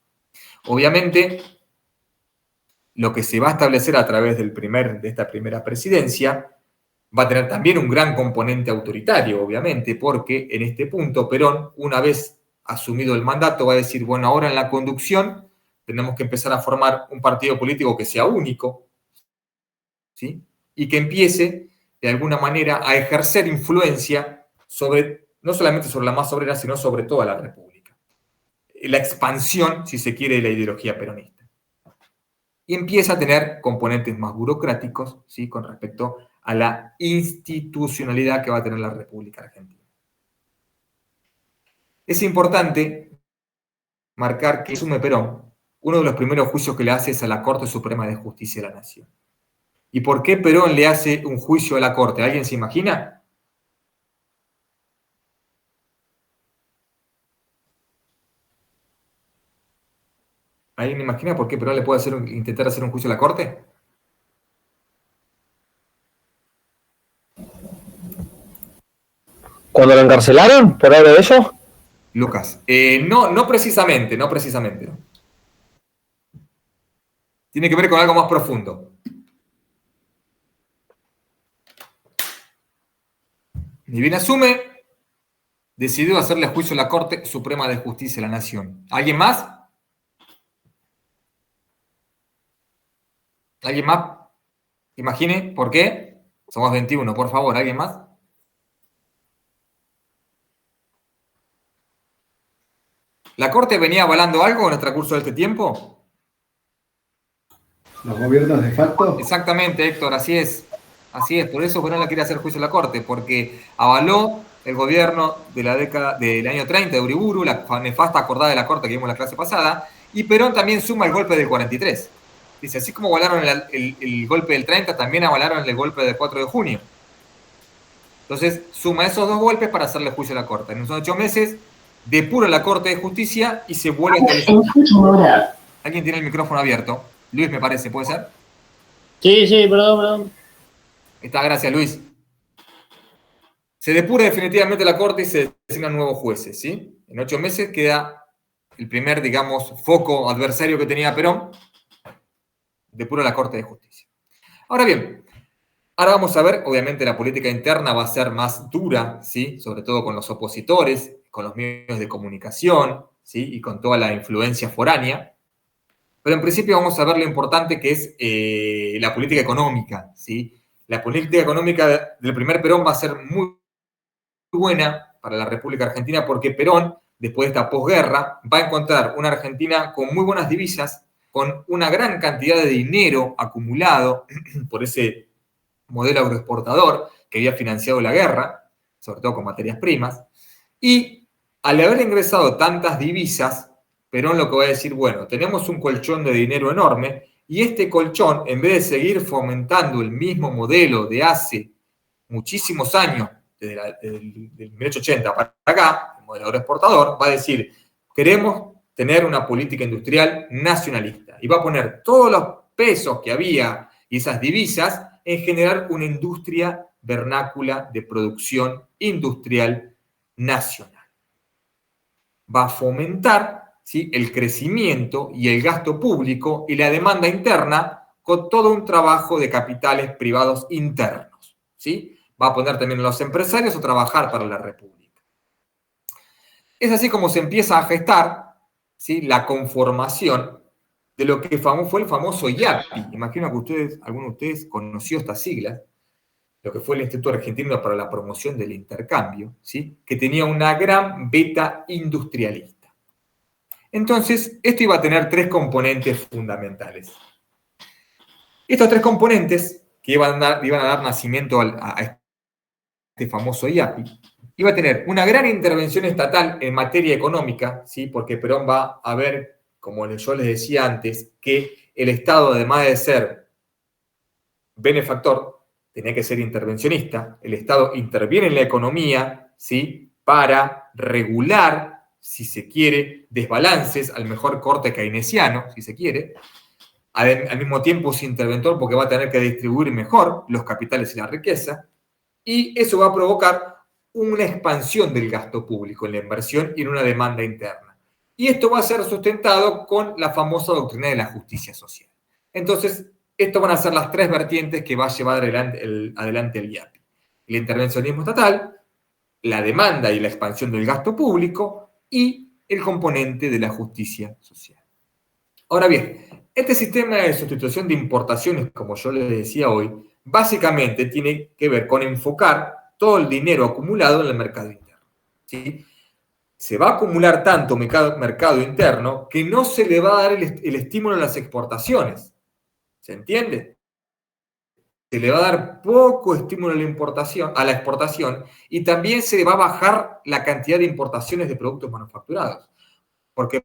Obviamente, lo que se va a establecer a través de esta primera presidencia va a tener también un gran componente autoritario, obviamente, porque en este punto Perón, una vez asumido el mandato, va a decir, bueno, ahora en la conducción tenemos que empezar a formar un partido político que sea único, ¿sí? Y que empiece, de alguna manera, a ejercer influencia no solamente sobre la masa obrera, sino sobre toda la República. La expansión, si se quiere, de la ideología peronista. Y empieza a tener componentes más burocráticos, ¿sí? Con respecto a la institucionalidad que va a tener la República Argentina. Es importante marcar que asume Perón, uno de los primeros juicios que le hace es a la Corte Suprema de Justicia de la Nación. ¿Y por qué Perón le hace un juicio a la Corte? ¿Alguien se imagina? ¿Alguien imagina por qué Perón le puede intentar hacer un juicio a la Corte? ¿Cuando lo encarcelaron por algo de eso? Lucas. No precisamente, no precisamente. Tiene que ver con algo más profundo. Ni bien asume, decidió hacerle juicio a la Corte Suprema de Justicia de la Nación. ¿Alguien más? ¿Alguien más? Imagine, ¿por qué? Somos 21, por favor, ¿alguien más? ¿La Corte venía avalando algo en el transcurso de este tiempo? ¿Los gobiernos de facto? Exactamente, Héctor, así es. Así es, por eso Perón le quiere hacer juicio a la Corte, porque avaló el gobierno de la década del año 30 de Uriburu, la nefasta acordada de la Corte que vimos en la clase pasada, y Perón también suma el golpe del 43. Dice, así como avalaron el golpe del 30, también avalaron el golpe del 4 de junio. Entonces, suma esos dos golpes para hacerle juicio a la Corte. En unos 8 meses, depura la Corte de Justicia y se vuelve a establecer. ¿Alguien tiene el micrófono abierto? Luis, me parece, ¿puede ser? Sí, perdón. Está, gracias, Luis. Se depura definitivamente la Corte y se designan nuevos jueces, ¿sí? En 8 meses queda el primer, digamos, foco adversario que tenía Perón, depura la Corte de Justicia. Ahora bien, ahora vamos a ver, obviamente la política interna va a ser más dura, ¿sí? Sobre todo con los opositores, con los medios de comunicación, ¿sí? Y con toda la influencia foránea. Pero en principio vamos a ver lo importante que es la política económica, ¿sí? La política económica del primer Perón va a ser muy buena para la República Argentina porque Perón, después de esta posguerra, va a encontrar una Argentina con muy buenas divisas, con una gran cantidad de dinero acumulado por ese modelo agroexportador que había financiado la guerra, sobre todo con materias primas, y al haber ingresado tantas divisas, Perón lo que va a decir, bueno, tenemos un colchón de dinero enorme, y este colchón, en vez de seguir fomentando el mismo modelo de hace muchísimos años, desde del 1880 para acá, el modelo agroexportador, va a decir, queremos tener una política industrial nacionalista. Y va a poner todos los pesos que había y esas divisas en generar una industria vernácula de producción industrial nacional. Va a fomentar, ¿sí?, el crecimiento y el gasto público y la demanda interna con todo un trabajo de capitales privados internos, ¿sí? Va a poner también a los empresarios a trabajar para la República. Es así como se empieza a gestar, ¿sí?, la conformación de lo que fue el famoso IAPI. Imagino que alguno de ustedes conoció estas siglas, lo que fue el Instituto Argentino para la Promoción del Intercambio, ¿sí?, que tenía una gran beta industrialista. Entonces, esto iba a tener 3 componentes fundamentales. Estos 3 componentes que iban a dar nacimiento a este famoso IAPI, iba a tener una gran intervención estatal en materia económica, ¿sí?, porque Perón va a ver, como yo les decía antes, que el Estado, además de ser benefactor, tenía que ser intervencionista. El Estado interviene en la economía, ¿sí?, para regular, si se quiere, desbalances al mejor corte keynesiano, si se quiere. al mismo tiempo es interventor porque va a tener que distribuir mejor los capitales y la riqueza, y eso va a provocar una expansión del gasto público en la inversión y en una demanda interna. Y esto va a ser sustentado con la famosa doctrina de la justicia social. Entonces, estas van a ser las tres vertientes que va a llevar adelante el IAPI. El intervencionismo estatal, la demanda y la expansión del gasto público y el componente de la justicia social. Ahora bien, este sistema de sustitución de importaciones, como yo les decía hoy, básicamente tiene que ver con enfocar todo el dinero acumulado en el mercado interno, ¿sí? Se va a acumular tanto mercado interno que no se le va a dar el estímulo a las exportaciones. ¿Se entiende? Se le va a dar poco estímulo a la exportación y también se le va a bajar la cantidad de importaciones de productos manufacturados. Porque,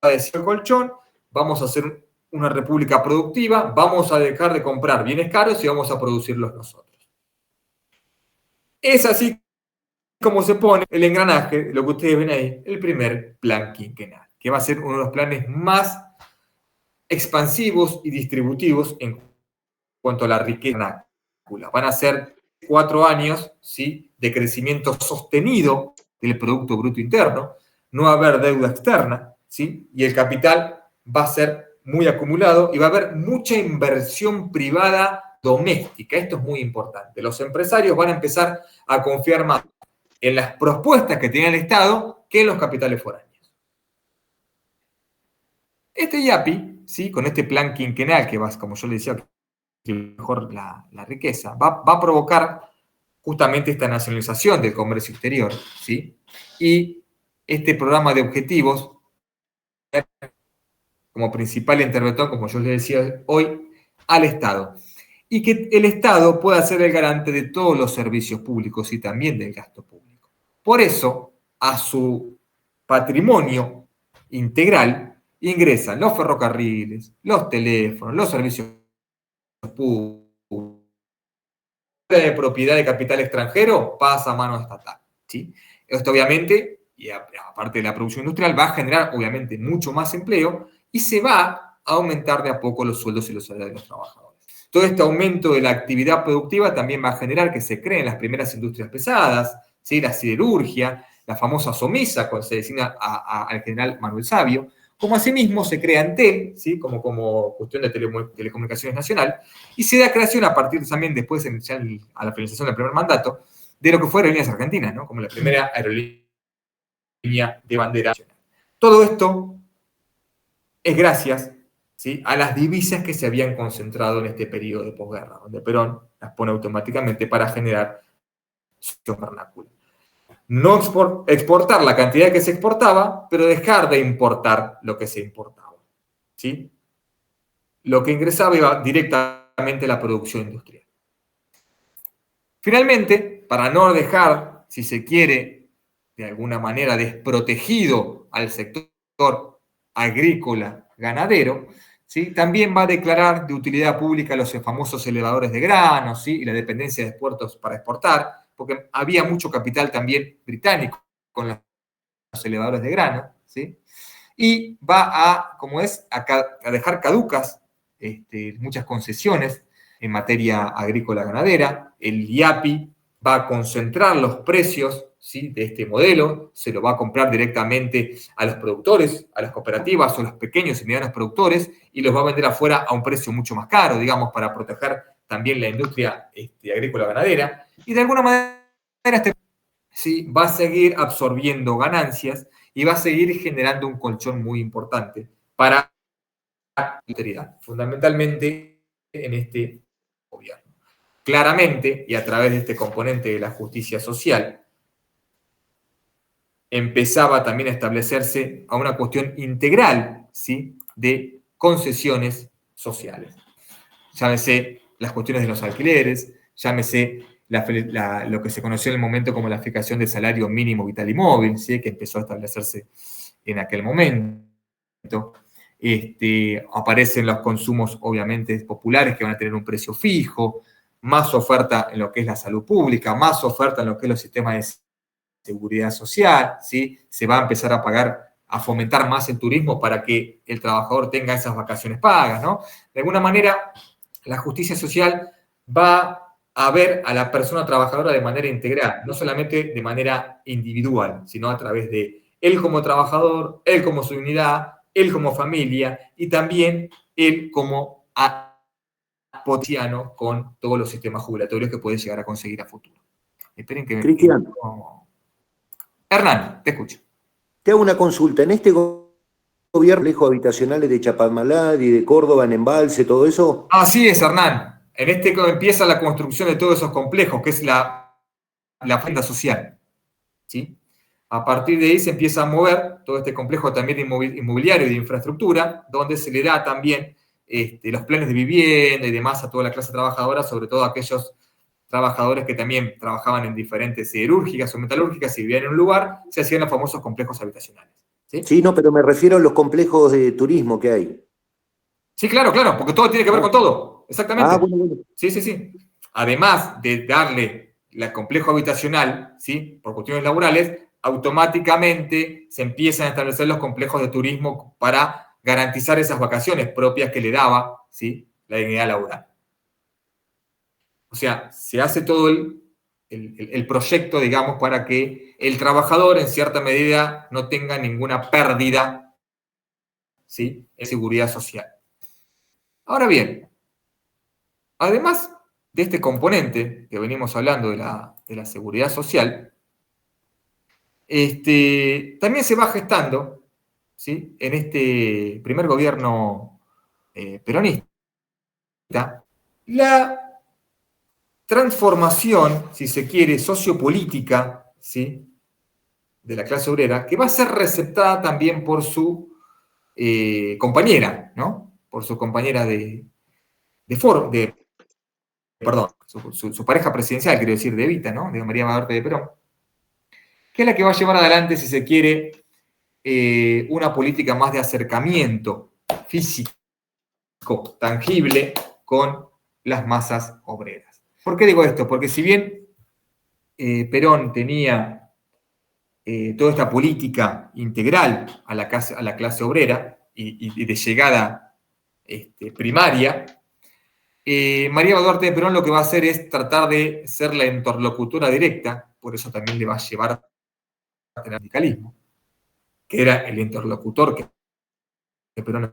para decir el colchón, vamos a hacer una república productiva, vamos a dejar de comprar bienes caros y vamos a producirlos nosotros. Es así como se pone el engranaje, lo que ustedes ven ahí, el primer plan quinquenal, que va a ser uno de los planes más expansivos y distributivos en cuanto a la riqueza. Van a ser 4 años, ¿sí?, de crecimiento sostenido del Producto Bruto Interno, no va a haber deuda externa, ¿sí?, y el capital va a ser muy acumulado y va a haber mucha inversión privada doméstica. Esto es muy importante. Los empresarios van a empezar a confiar más en las propuestas que tiene el Estado que en los capitales foráneos. Este IAPI, ¿sí?, con este plan quinquenal que va, como yo le decía, que mejor la riqueza, va a provocar justamente esta nacionalización del comercio exterior, ¿sí? Y este programa de objetivos, como principal interventor, como yo les decía hoy, al Estado. Y que el Estado pueda ser el garante de todos los servicios públicos y también del gasto público. Por eso, a su patrimonio integral ingresan los ferrocarriles, los teléfonos, los servicios públicos. De propiedad de capital extranjero pasa a mano estatal, ¿sí? Esto obviamente, y aparte de la producción industrial, va a generar obviamente mucho más empleo y se va a aumentar de a poco los sueldos y los salarios de los trabajadores. Todo este aumento de la actividad productiva también va a generar que se creen las primeras industrias pesadas, ¿sí?, la siderurgia, la famosa SOMISA, cuando se designa al general Manuel Savio, como asimismo se crea Entel, ¿sí?, como cuestión de telecomunicaciones nacional, y se da creación a partir también después, a la finalización del primer mandato, de lo que fue Aerolíneas Argentinas, ¿no?, como la primera aerolínea de bandera nacional. Todo esto es gracias, ¿sí?, a las divisas que se habían concentrado en este periodo de posguerra, donde Perón las pone automáticamente para generar su vernáculo. No exportar la cantidad que se exportaba, pero dejar de importar lo que se importaba, ¿sí? Lo que ingresaba iba directamente a la producción industrial. Finalmente, para no dejar, si se quiere, de alguna manera desprotegido al sector agrícola ganadero, ¿sí?, también va a declarar de utilidad pública los famosos elevadores de granos, ¿sí?, y la dependencia de puertos para exportar, porque había mucho capital también británico con los elevadores de grano, ¿sí? Y va a dejar caducas muchas concesiones en materia agrícola ganadera. El IAPI va a concentrar los precios, ¿sí?, de este modelo, se lo va a comprar directamente a los productores, a las cooperativas o los pequeños y medianos productores, y los va a vender afuera a un precio mucho más caro, digamos, para proteger también la industria agrícola ganadera, y de alguna manera ¿sí?, va a seguir absorbiendo ganancias y va a seguir generando un colchón muy importante para la autoridad, fundamentalmente en este gobierno. Claramente, y a través de este componente de la justicia social, empezaba también a establecerse a una cuestión integral, ¿sí?, de concesiones sociales. Llámese las cuestiones de los alquileres, llámese lo que se conoció en el momento como la fijación del salario mínimo vital y móvil, ¿sí?, que empezó a establecerse en aquel momento. Aparecen los consumos, obviamente, populares que van a tener un precio fijo, más oferta en lo que es la salud pública, más oferta en lo que es los sistemas de seguridad social, ¿sí? Se va a empezar a pagar a fomentar más el turismo para que el trabajador tenga esas vacaciones pagas, ¿no? De alguna manera, la justicia social va a ver a la persona trabajadora de manera integral, no solamente de manera individual, sino a través de él como trabajador, él como su unidad, él como familia y también él como apotiano con todos los sistemas jubilatorios que puede llegar a conseguir a futuro. Esperen que Cristian. Hernán, te escucho. Te hago una consulta. En este gobierno, complejos habitacionales de Chapadmalal y de Córdoba, en Embalse, todo eso. Así es, Hernán. En este empieza la construcción de todos esos complejos, que es la agenda social. ¿Sí? A partir de ahí se empieza a mover todo este complejo también inmobiliario y de infraestructura, donde se le da también los planes de vivienda y demás a toda la clase trabajadora, sobre todo a aquellos trabajadores que también trabajaban en diferentes siderúrgicas o metalúrgicas y vivían en un lugar, se hacían los famosos complejos habitacionales. ¿Sí? Sí, no, pero me refiero a los complejos de turismo que hay. Sí, claro, porque todo tiene que ver con todo. Exactamente. Bueno. Sí. Además de darle el complejo habitacional, ¿sí? Por cuestiones laborales, automáticamente se empiezan a establecer los complejos de turismo para garantizar esas vacaciones propias que le daba, ¿sí? La dignidad laboral. O sea, se hace todo el proyecto, digamos, para que el trabajador, en cierta medida, no tenga ninguna pérdida, ¿sí? En seguridad social. Ahora bien, además de este componente que venimos hablando de la seguridad social, también se va gestando, ¿sí? En este primer gobierno peronista la transformación, si se quiere, sociopolítica, ¿sí? De la clase obrera, que va a ser receptada también por su compañera, ¿no? Por su compañera su pareja presidencial, quiero decir, de Evita, ¿no? De María Duarte de Perón, que es la que va a llevar adelante, si se quiere, una política más de acercamiento físico, tangible, con las masas obreras. ¿Por qué digo esto? Porque si bien Perón tenía toda esta política integral a la clase obrera y de llegada primaria, María Duarte de Perón lo que va a hacer es tratar de ser la interlocutora directa, por eso también le va a llevar al sindicalismo, que era el interlocutor que Perón.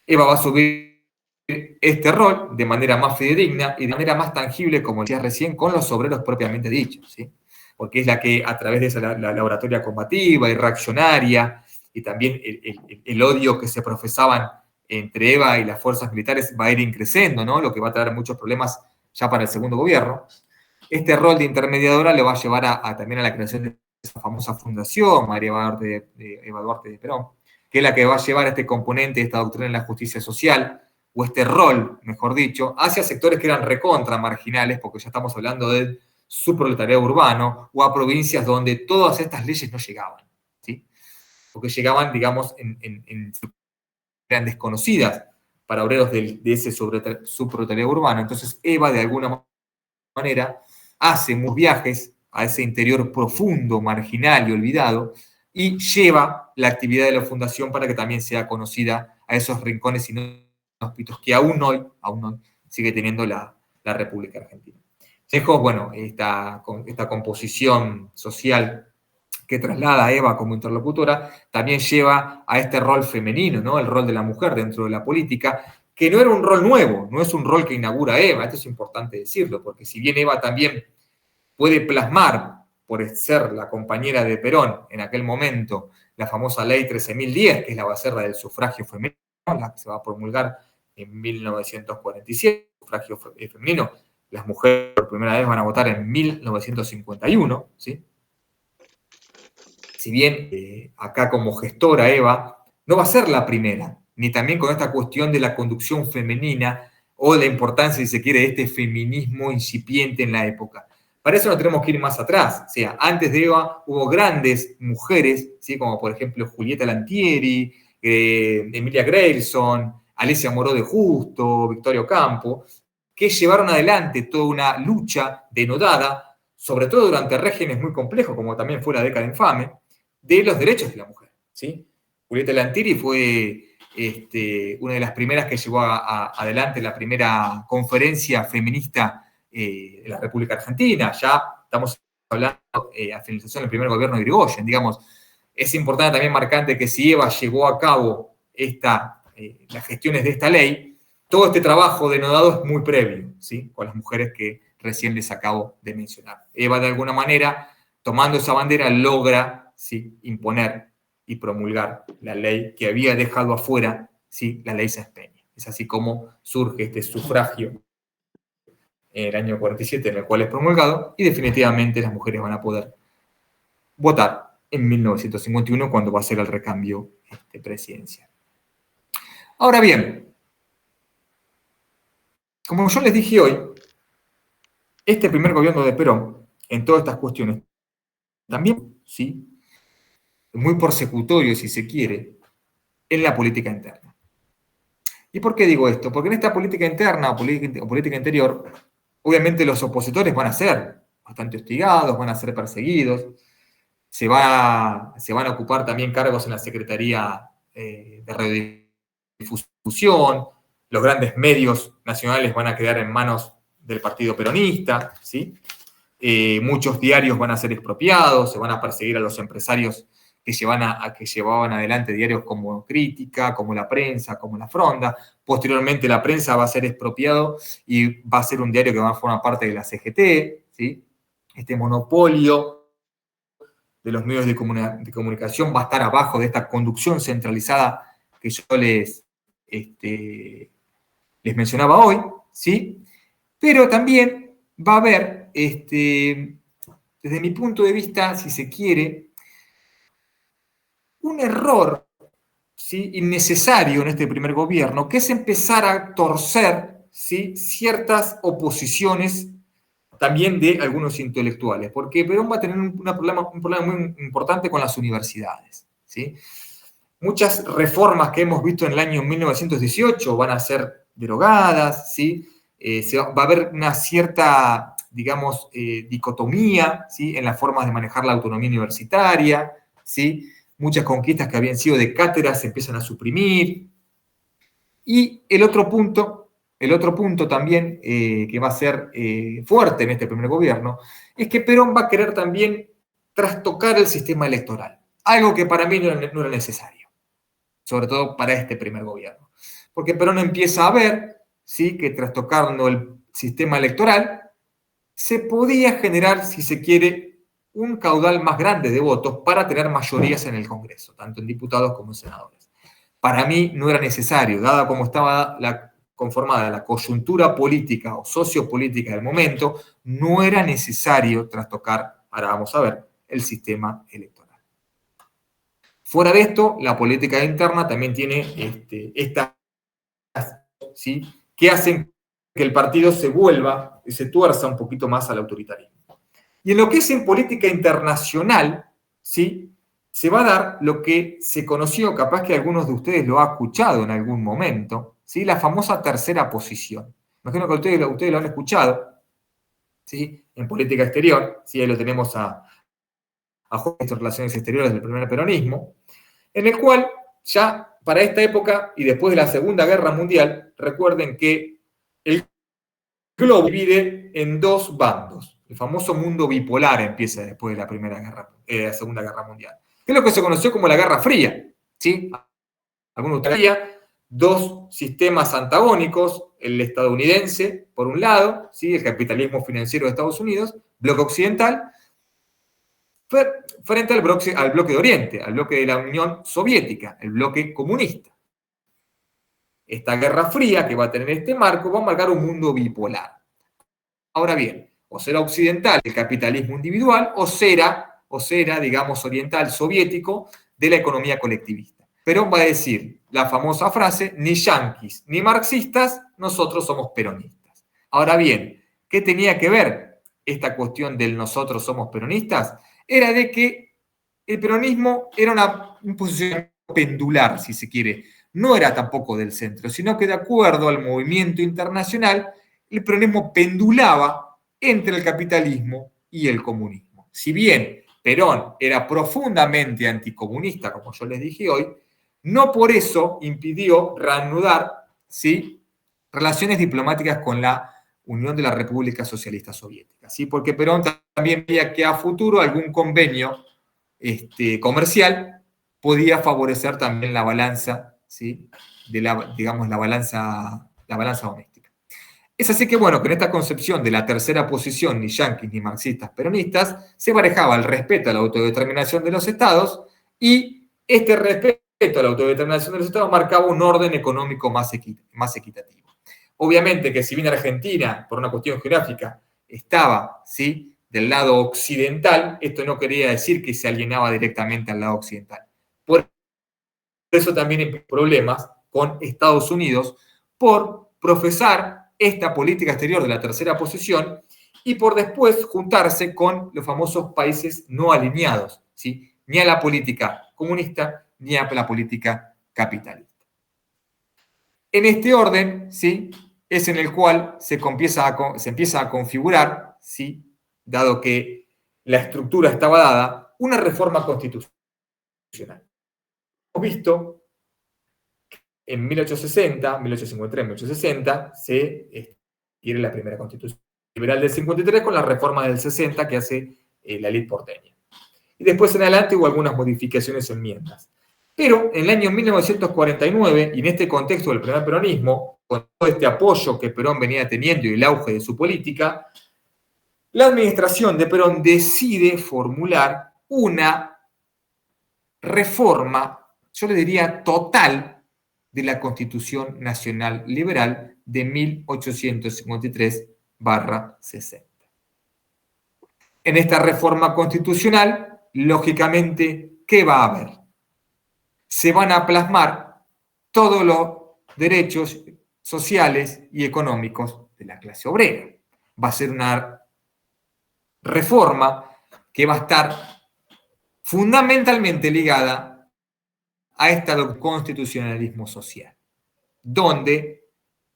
Eva va a asumir este rol de manera más fidedigna y de manera más tangible, como decía recién, con los obreros propiamente dichos, ¿sí? Porque es la que, a través de esa la oratoria combativa y reaccionaria, y también el odio que se profesaban entre Eva y las fuerzas militares va a ir increciendo, ¿no? Lo que va a traer muchos problemas ya para el segundo gobierno. Este rol de intermediadora le va a llevar también a la creación de esa famosa fundación, Eva Duarte de Perón, que es la que va a llevar este componente, esta doctrina en la justicia social, o este rol, mejor dicho, hacia sectores que eran recontra marginales, porque ya estamos hablando del subproletariado urbano, o a provincias donde todas estas leyes no llegaban, ¿sí? Porque llegaban, digamos, eran desconocidas para obreros de ese subproletariado urbano. Entonces Eva, de alguna manera, hace muchos viajes a ese interior profundo, marginal y olvidado, y lleva la actividad de la fundación para que también sea conocida a esos rincones inhóspitos que aún hoy sigue teniendo la República Argentina. Lejos, bueno, esta composición social que traslada a Eva como interlocutora, también lleva a este rol femenino, ¿no? El rol de la mujer dentro de la política, que no era un rol nuevo, no es un rol que inaugura Eva, esto es importante decirlo, porque si bien Eva también puede plasmar, por ser la compañera de Perón en aquel momento, la famosa ley 13.010, que es la base del sufragio femenino, la que se va a promulgar en 1947, sufragio femenino, las mujeres por primera vez van a votar en 1951, ¿sí? Si bien acá como gestora Eva no va a ser la primera, ni también con esta cuestión de la conducción femenina o la importancia, si se quiere, de este feminismo incipiente en la época. Para eso no tenemos que ir más atrás. O sea, antes de Eva hubo grandes mujeres, ¿sí? Como por ejemplo Julieta Lantieri, Emilia Grayson, Alicia Moró de Justo, Victoria Ocampo, que llevaron adelante toda una lucha denodada, sobre todo durante regímenes muy complejos, como también fue la década infame, de los derechos de la mujer, ¿sí? Julieta Lantiri fue una de las primeras que llevó adelante la primera conferencia feminista de la República Argentina. Ya estamos hablando a finalización del primer gobierno de Irigoyen, digamos. Es importante también marcante que si Eva llevó a cabo las gestiones de esta ley, todo este trabajo denodado es muy previo, ¿sí? Con las mujeres que recién les acabo de mencionar. Eva, de alguna manera, tomando esa bandera, logra, ¿sí?, imponer y promulgar la ley que había dejado afuera, ¿sí?, la ley Sáenz Peña. Es así como surge este sufragio en el año 47, en el cual es promulgado, y definitivamente las mujeres van a poder votar en 1951, cuando va a ser el recambio presidencial. Ahora bien, como yo les dije hoy, este primer gobierno de Perón, en todas estas cuestiones, también, ¿sí?, muy persecutorio, si se quiere, en la política interna. ¿Y por qué digo esto? Porque en esta política interna o política interior, obviamente los opositores van a ser bastante hostigados, van a ser perseguidos, se van a ocupar también cargos en la Secretaría de Radiodifusión, los grandes medios nacionales van a quedar en manos del Partido Peronista, ¿sí? Muchos diarios van a ser expropiados, se van a perseguir a los empresarios que llevaban adelante diarios como Crítica, como La Prensa, como La Fronda. Posteriormente la Prensa va a ser expropiado y va a ser un diario que va a formar parte de la CGT, ¿sí? Este monopolio de los medios de comunicación va a estar abajo de esta conducción centralizada que yo les mencionaba hoy, ¿sí? Pero también va a haber, desde mi punto de vista, si se quiere, un error, ¿sí?, innecesario en este primer gobierno, que es empezar a torcer, ¿sí?, ciertas oposiciones también de algunos intelectuales, porque Perón va a tener un problema muy importante con las universidades, ¿sí? Muchas reformas que hemos visto en el año 1918 van a ser derogadas, ¿sí? Va a haber una cierta, digamos, dicotomía, ¿sí?, en las formas de manejar la autonomía universitaria, ¿sí? Muchas conquistas que habían sido de cátedras se empiezan a suprimir. Y el otro punto también que va a ser fuerte en este primer gobierno es que Perón va a querer también trastocar el sistema electoral, algo que para mí no era necesario, sobre todo para este primer gobierno. Porque Perón empieza a ver, ¿sí?, que trastocando el sistema electoral se podía generar, si se quiere, un caudal más grande de votos para tener mayorías en el Congreso, tanto en diputados como en senadores. Para mí no era necesario, dada como estaba conformada la coyuntura política o sociopolítica del momento, no era necesario trastocar, ahora vamos a ver, el sistema electoral. Fuera de esto, la política interna también tiene estas, ¿sí?, que hacen que el partido se tuerza un poquito más al autoritarismo. Y en lo que es en política internacional, ¿sí?, se va a dar lo que se conoció, capaz que algunos de ustedes lo han escuchado en algún momento, ¿sí?, la famosa tercera posición. Imagino que ustedes lo han escuchado, ¿sí?, en política exterior, ¿sí?, ahí lo tenemos a Juez de Relaciones Exteriores del primer peronismo, en el cual ya para esta época y después de la Segunda Guerra Mundial, recuerden que el globo divide en dos bandos. El famoso mundo bipolar empieza después de la Segunda Guerra Mundial. Que es lo que se conoció como la Guerra Fría, ¿sí? Algunos ustedes dos sistemas antagónicos, el estadounidense, por un lado, ¿sí?, el capitalismo financiero de Estados Unidos, bloque occidental, frente al bloque de Oriente, al bloque de la Unión Soviética, el bloque comunista. Esta Guerra Fría que va a tener este marco va a marcar un mundo bipolar. Ahora bien, o será occidental el capitalismo individual, o será, digamos, oriental soviético de la economía colectivista. Perón va a decir la famosa frase, ni yanquis ni marxistas, nosotros somos peronistas. Ahora bien, ¿qué tenía que ver esta cuestión del nosotros somos peronistas? Era de que el peronismo era un posicionamiento pendular, si se quiere. No era tampoco del centro, sino que de acuerdo al movimiento internacional, el peronismo pendulaba entre el capitalismo y el comunismo. Si bien Perón era profundamente anticomunista, como yo les dije hoy, no por eso impidió reanudar, ¿sí?, relaciones diplomáticas con la Unión de la República Socialista Soviética, ¿sí? Porque Perón también veía que a futuro algún convenio comercial podía favorecer también la balanza, ¿sí?, de digamos, la balanza doméstica. Es así que, bueno, que en esta concepción de la tercera posición, ni yanquis ni marxistas peronistas, se barajaba el respeto a la autodeterminación de los estados, y este respeto a la autodeterminación de los estados marcaba un orden económico más equitativo. Obviamente que si bien Argentina, por una cuestión geográfica, estaba, ¿sí?, del lado occidental, esto no quería decir que se alienaba directamente al lado occidental. Por eso también hay problemas con Estados Unidos por profesar esta política exterior de la tercera posición y por después juntarse con los famosos países no alineados, ¿sí?, ni a la política comunista ni a la política capitalista. En este orden, ¿sí?, es en el cual se empieza a configurar, ¿sí?, dado que la estructura estaba dada, una reforma constitucional. Hemos visto que en 1860, 1853, 1860, se quiere la primera constitución liberal del 53 con la reforma del 60 que hace la ley porteña. Y después en adelante hubo algunas modificaciones o enmiendas. Pero en el año 1949, y en este contexto del primer peronismo, con todo este apoyo que Perón venía teniendo y el auge de su política, la administración de Perón decide formular una reforma, yo le diría total, de la Constitución Nacional Liberal de 1853/60. En esta reforma constitucional, lógicamente, ¿qué va a haber? Se van a plasmar todos los derechos sociales y económicos de la clase obrera. Va a ser una reforma que va a estar fundamentalmente ligada a este constitucionalismo social, donde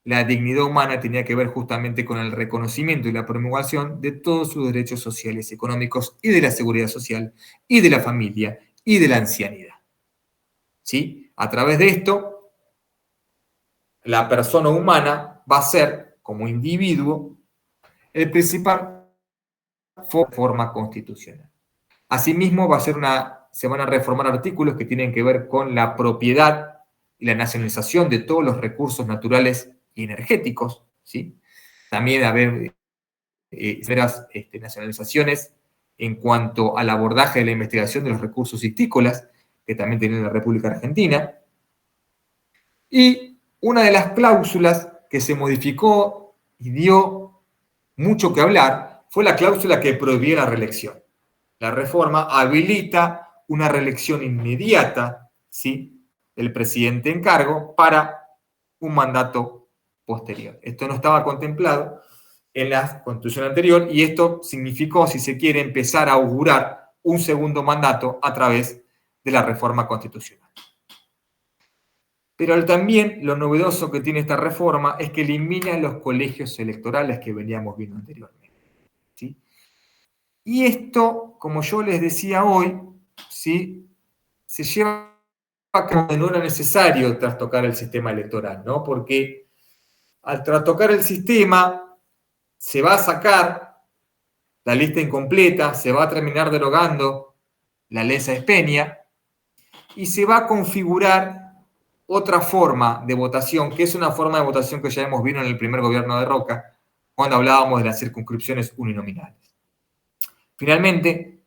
la dignidad humana tenía que ver justamente con el reconocimiento y la promulgación de todos sus derechos sociales y económicos, y de la seguridad social, y de la familia, y de la ancianidad. ¿Sí? A través de esto, la persona humana va a ser, como individuo, el principal forma constitucional. Asimismo, se van a reformar artículos que tienen que ver con la propiedad y la nacionalización de todos los recursos naturales y energéticos, ¿sí? También haber nacionalizaciones en cuanto al abordaje de la investigación de los recursos histícolas, que también tiene la República Argentina. Y una de las cláusulas que se modificó y dio mucho que hablar fue la cláusula que prohibía la reelección. La reforma habilita una reelección inmediata, ¿sí?, del presidente en cargo para un mandato posterior. Esto no estaba contemplado en la Constitución anterior, y esto significó, si se quiere, empezar a augurar un segundo mandato a través de la reforma constitucional. Pero también lo novedoso que tiene esta reforma es que elimina los colegios electorales que veníamos viendo anteriormente, ¿sí? Y esto, como yo les decía hoy, ¿sí?, se lleva a cabo que no era necesario trastocar el sistema electoral, ¿no? Porque al trastocar el sistema se va a sacar la lista incompleta, se va a terminar derogando la ley Sáenz Peña y se va a configurar otra forma de votación, que es una forma de votación que ya hemos visto en el primer gobierno de Roca, cuando hablábamos de las circunscripciones uninominales. Finalmente,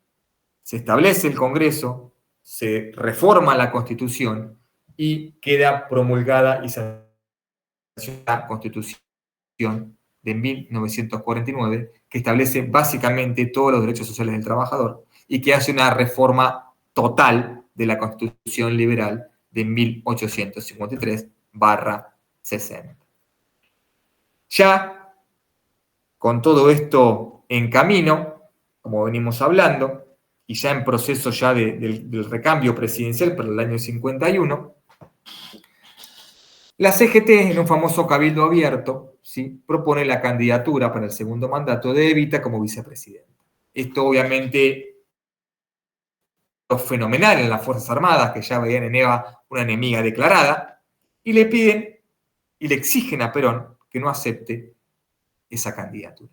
se establece el Congreso, se reforma la Constitución y queda promulgada y sancionada la Constitución de 1949, que establece básicamente todos los derechos sociales del trabajador y que hace una reforma total de la Constitución liberal de 1853/60. Ya con todo esto en camino, como venimos hablando, y ya en proceso ya del recambio presidencial para el año 51, la CGT, en un famoso cabildo abierto, ¿sí?, propone la candidatura para el segundo mandato de Evita como vicepresidente. Esto obviamente fenomenal en las Fuerzas Armadas, que ya veían en Eva una enemiga declarada, y le piden y le exigen a Perón que no acepte esa candidatura.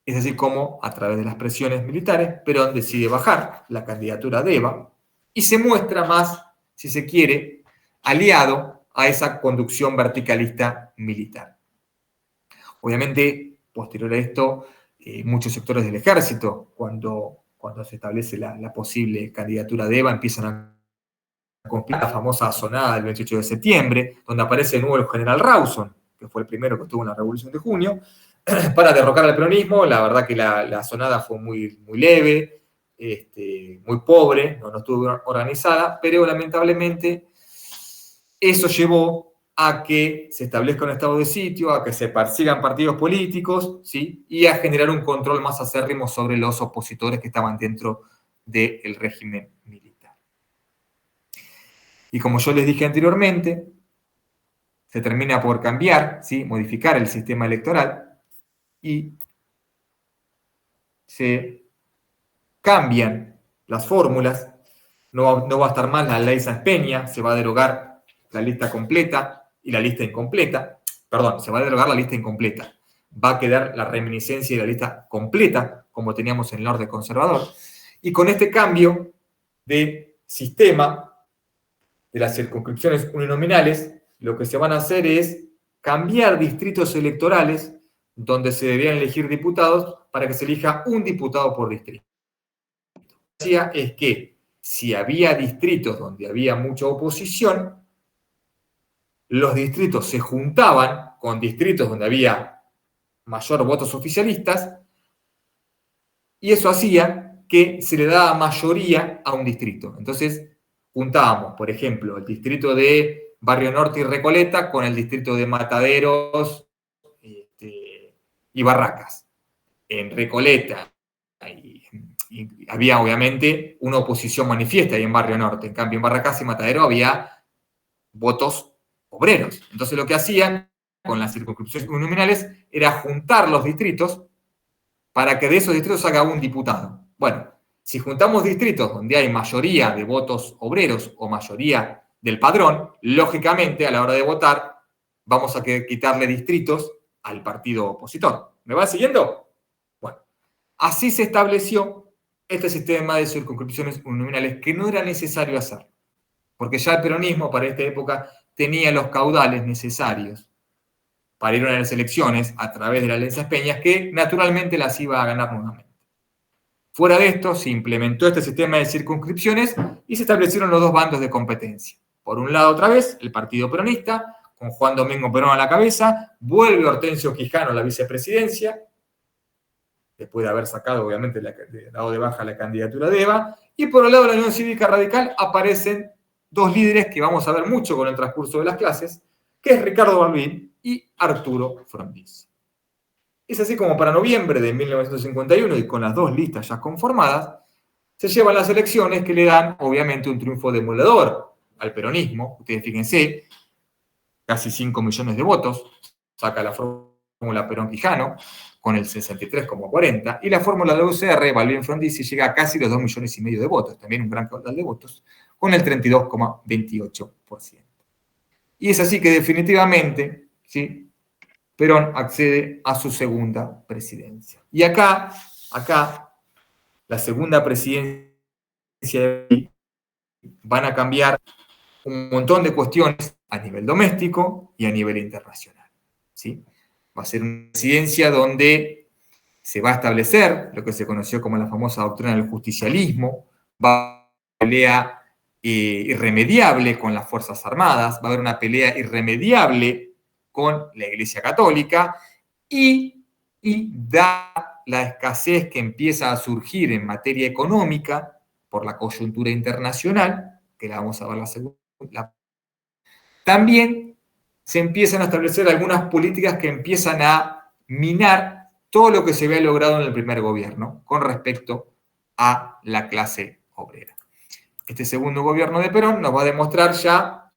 Es así como, a través de las presiones militares, Perón decide bajar la candidatura de Eva y se muestra más, si se quiere, aliado a esa conducción verticalista militar. Obviamente, posterior a esto, muchos sectores del ejército, cuando se establece la posible candidatura de Eva, empiezan a cumplir la famosa asonada del 28 de septiembre, donde aparece de nuevo el general Rawson, que fue el primero que estuvo en la Revolución de Junio, para derrocar al peronismo. La verdad que la asonada fue muy leve, muy pobre, no estuvo organizada, pero lamentablemente eso llevó a que se establezca un estado de sitio, a que se persigan partidos políticos, ¿sí? Y a generar un control más acérrimo sobre los opositores que estaban dentro del régimen militar. Y como yo les dije anteriormente, se termina por cambiar, ¿sí? Modificar el sistema electoral y se cambian las fórmulas. No va a estar más la ley Sáenz Peña, se va a derogar la lista completa y la lista incompleta. Perdón, se va a derogar la lista incompleta. Va a quedar la reminiscencia de la lista completa, como teníamos en el orden conservador. Y con este cambio de sistema de las circunscripciones uninominales, lo que se van a hacer es cambiar distritos electorales donde se debían elegir diputados para que se elija un diputado por distrito. Lo que decía es que si había distritos donde había mucha oposición, los distritos se juntaban con distritos donde había mayor votos oficialistas y eso hacía que se le daba mayoría a un distrito. Entonces, juntábamos, por ejemplo, el distrito de Barrio Norte y Recoleta con el distrito de Mataderos y Barracas. En Recoleta y había obviamente una oposición manifiesta ahí en Barrio Norte. En cambio, en Barracas y Matadero había votos obreros. Entonces lo que hacían con las circunscripciones uninominales era juntar los distritos para que de esos distritos haga un diputado. Bueno, si juntamos distritos donde hay mayoría de votos obreros o mayoría del padrón, lógicamente a la hora de votar vamos a quitarle distritos al partido opositor. ¿Me va siguiendo? Bueno, así se estableció este sistema de circunscripciones uninominales que no era necesario hacer, porque ya el peronismo para esta época tenía los caudales necesarios para ir a las elecciones a través de las leyes Peñas, que naturalmente las iba a ganar nuevamente. Fuera de esto, se implementó este sistema de circunscripciones y se establecieron los dos bandos de competencia. Por un lado, otra vez, el Partido Peronista, con Juan Domingo Perón a la cabeza, vuelve Hortensio Quijano a la vicepresidencia, después de haber sacado, obviamente, dado de baja la candidatura de Eva, y por el lado de la Unión Cívica Radical aparecen dos líderes que vamos a ver mucho con el transcurso de las clases, que es Ricardo Balbín y Arturo Frondizi. Es así como para noviembre de 1951, y con las dos listas ya conformadas, se llevan las elecciones que le dan, obviamente, un triunfo demoledor al peronismo. Ustedes fíjense, casi 5 millones de votos, saca la fórmula Perón-Quijano, con el 63,40, y la fórmula de la UCR, Balbín-Frondizi, llega a casi los 2,5 millones de votos, también un gran caudal de votos, con el 32,28%. Y es así que definitivamente, ¿sí?, Perón accede a su segunda presidencia. Y acá, la segunda presidencia van a cambiar un montón de cuestiones a nivel doméstico y a nivel internacional, ¿sí? Va a ser una presidencia donde se va a establecer lo que se conoció como la famosa doctrina del justicialismo, va a haber una pelea irremediable con las Fuerzas Armadas, va a haber una pelea irremediable con la Iglesia Católica y da la escasez que empieza a surgir en materia económica por la coyuntura internacional, que la vamos a ver la segunda. También se empiezan a establecer algunas políticas que empiezan a minar todo lo que se había logrado en el primer gobierno con respecto a la clase obrera. Este segundo gobierno de Perón nos va a demostrar ya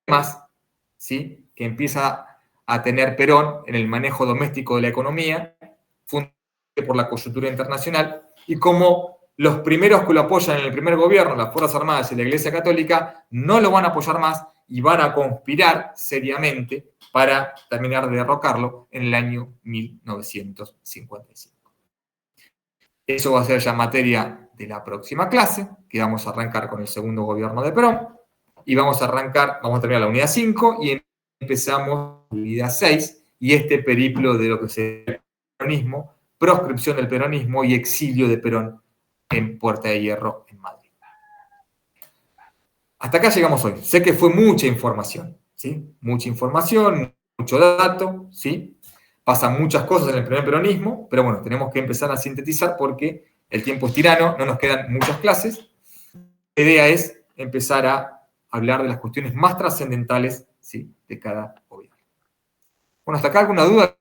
más, ¿sí?, que empieza a tener Perón en el manejo doméstico de la economía, fundamentalmente por la coyuntura internacional, y cómo los primeros que lo apoyan en el primer gobierno, las Fuerzas Armadas y la Iglesia Católica, no lo van a apoyar más y van a conspirar seriamente para terminar de derrocarlo en el año 1955. Eso va a ser ya materia de la próxima clase, que vamos a arrancar con el segundo gobierno de Perón, y vamos a terminar la unidad 5 y empezamos la unidad 6, y este periplo de lo que se llama el peronismo, proscripción del peronismo y exilio de Perón en Puerta de Hierro, en Madrid. Hasta acá llegamos hoy. Sé que fue mucha información, ¿sí? Mucha información, mucho dato, ¿sí? Pasan muchas cosas en el primer peronismo, pero bueno, tenemos que empezar a sintetizar porque el tiempo es tirano, no nos quedan muchas clases. La idea es empezar a hablar de las cuestiones más trascendentales, ¿sí?, de cada gobierno. Bueno, ¿hasta acá alguna duda?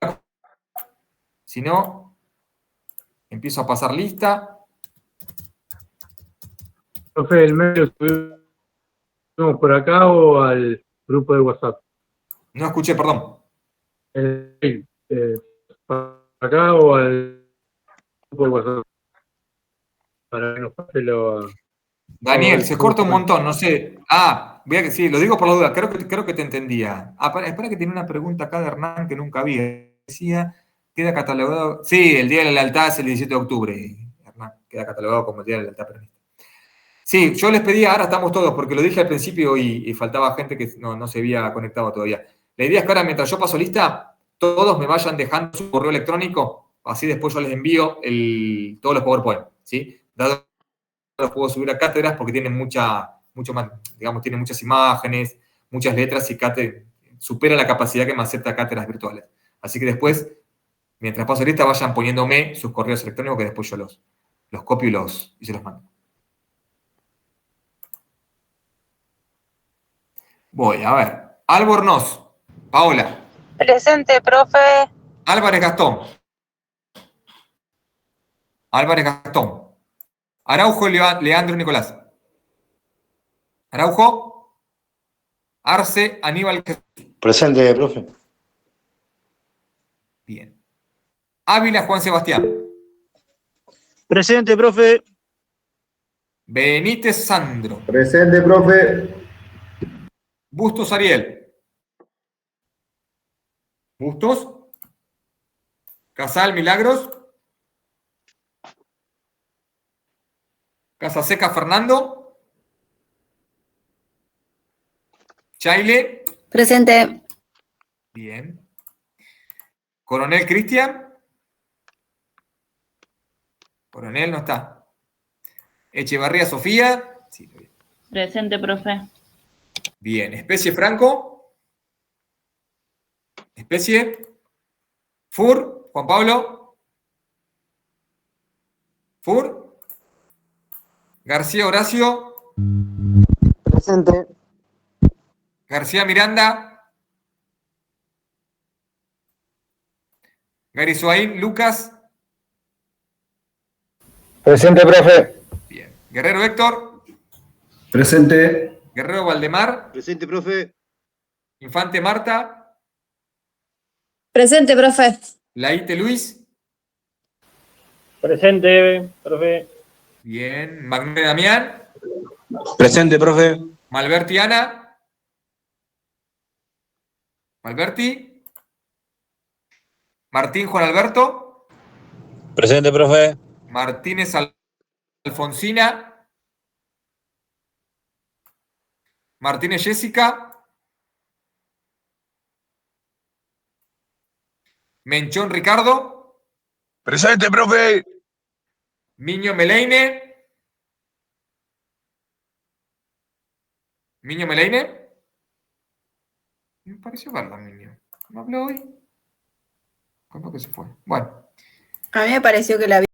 Si no, empiezo a pasar lista. Profe, ¿el mail lo subimos por acá o al grupo de WhatsApp? No escuché, perdón. ¿El mail por acá o al grupo de WhatsApp? Para que nos pase lo... Daniel, se corta un montón, no sé. Sí, lo digo por la duda, creo que te entendía. Espera que tiene una pregunta acá de Hernán que nunca vi. Decía, queda catalogado... Sí, el Día de la Lealtad es el 17 de octubre, Hernán. Queda catalogado como el Día de la Lealtad peronista. Sí, yo les pedía, ahora estamos todos, porque lo dije al principio y faltaba gente que no se había conectado todavía. La idea es que ahora, mientras yo paso lista, todos me vayan dejando su correo electrónico, así después yo les envío todos los PowerPoint, ¿sí? Dado que los puedo subir a cátedras porque tienen mucho más, digamos, tienen muchas imágenes, muchas letras y supera la capacidad que me acepta cátedras virtuales. Así que después, mientras paso lista, vayan poniéndome sus correos electrónicos que después yo los copio y se los mando. Voy, a ver. Albornoz. Paola. Presente, profe. Álvarez Gastón. Álvarez Gastón. Araujo Leandro Nicolás. Araujo. Arce Aníbal. Presente, profe. Bien. Ávila Juan Sebastián. Presente, profe. Benítez Sandro. Presente, profe. Bustos Ariel. Bustos. Casal Milagros. Casaseca Fernando. Chaile. Presente. Bien. Coronel Cristian. Coronel no está. Echevarría Sofía. Sí, bien. Presente, profe. Bien. Especie Franco. Especie. Fur. Juan Pablo. Fur. García Horacio. Presente. García Miranda. Garizuaín Lucas. Presente, profe. Bien. Guerrero Héctor. Presente. Guerrero Valdemar. Presente, profe. Infante Marta. Presente, profe. Laíte Luis. Presente, profe. Bien. Magné Damián. Presente, profe. Malberti Ana. Malberti. Martín Juan Alberto. Presente, profe. Martínez Alfonsina. Martínez Jessica. Menchón Ricardo. Presente, profe. Miño Meleine. Miño Meleine. Me pareció verla, Miño. ¿No habló hoy? ¿Cómo que se fue? Bueno. A mí me pareció que la vi.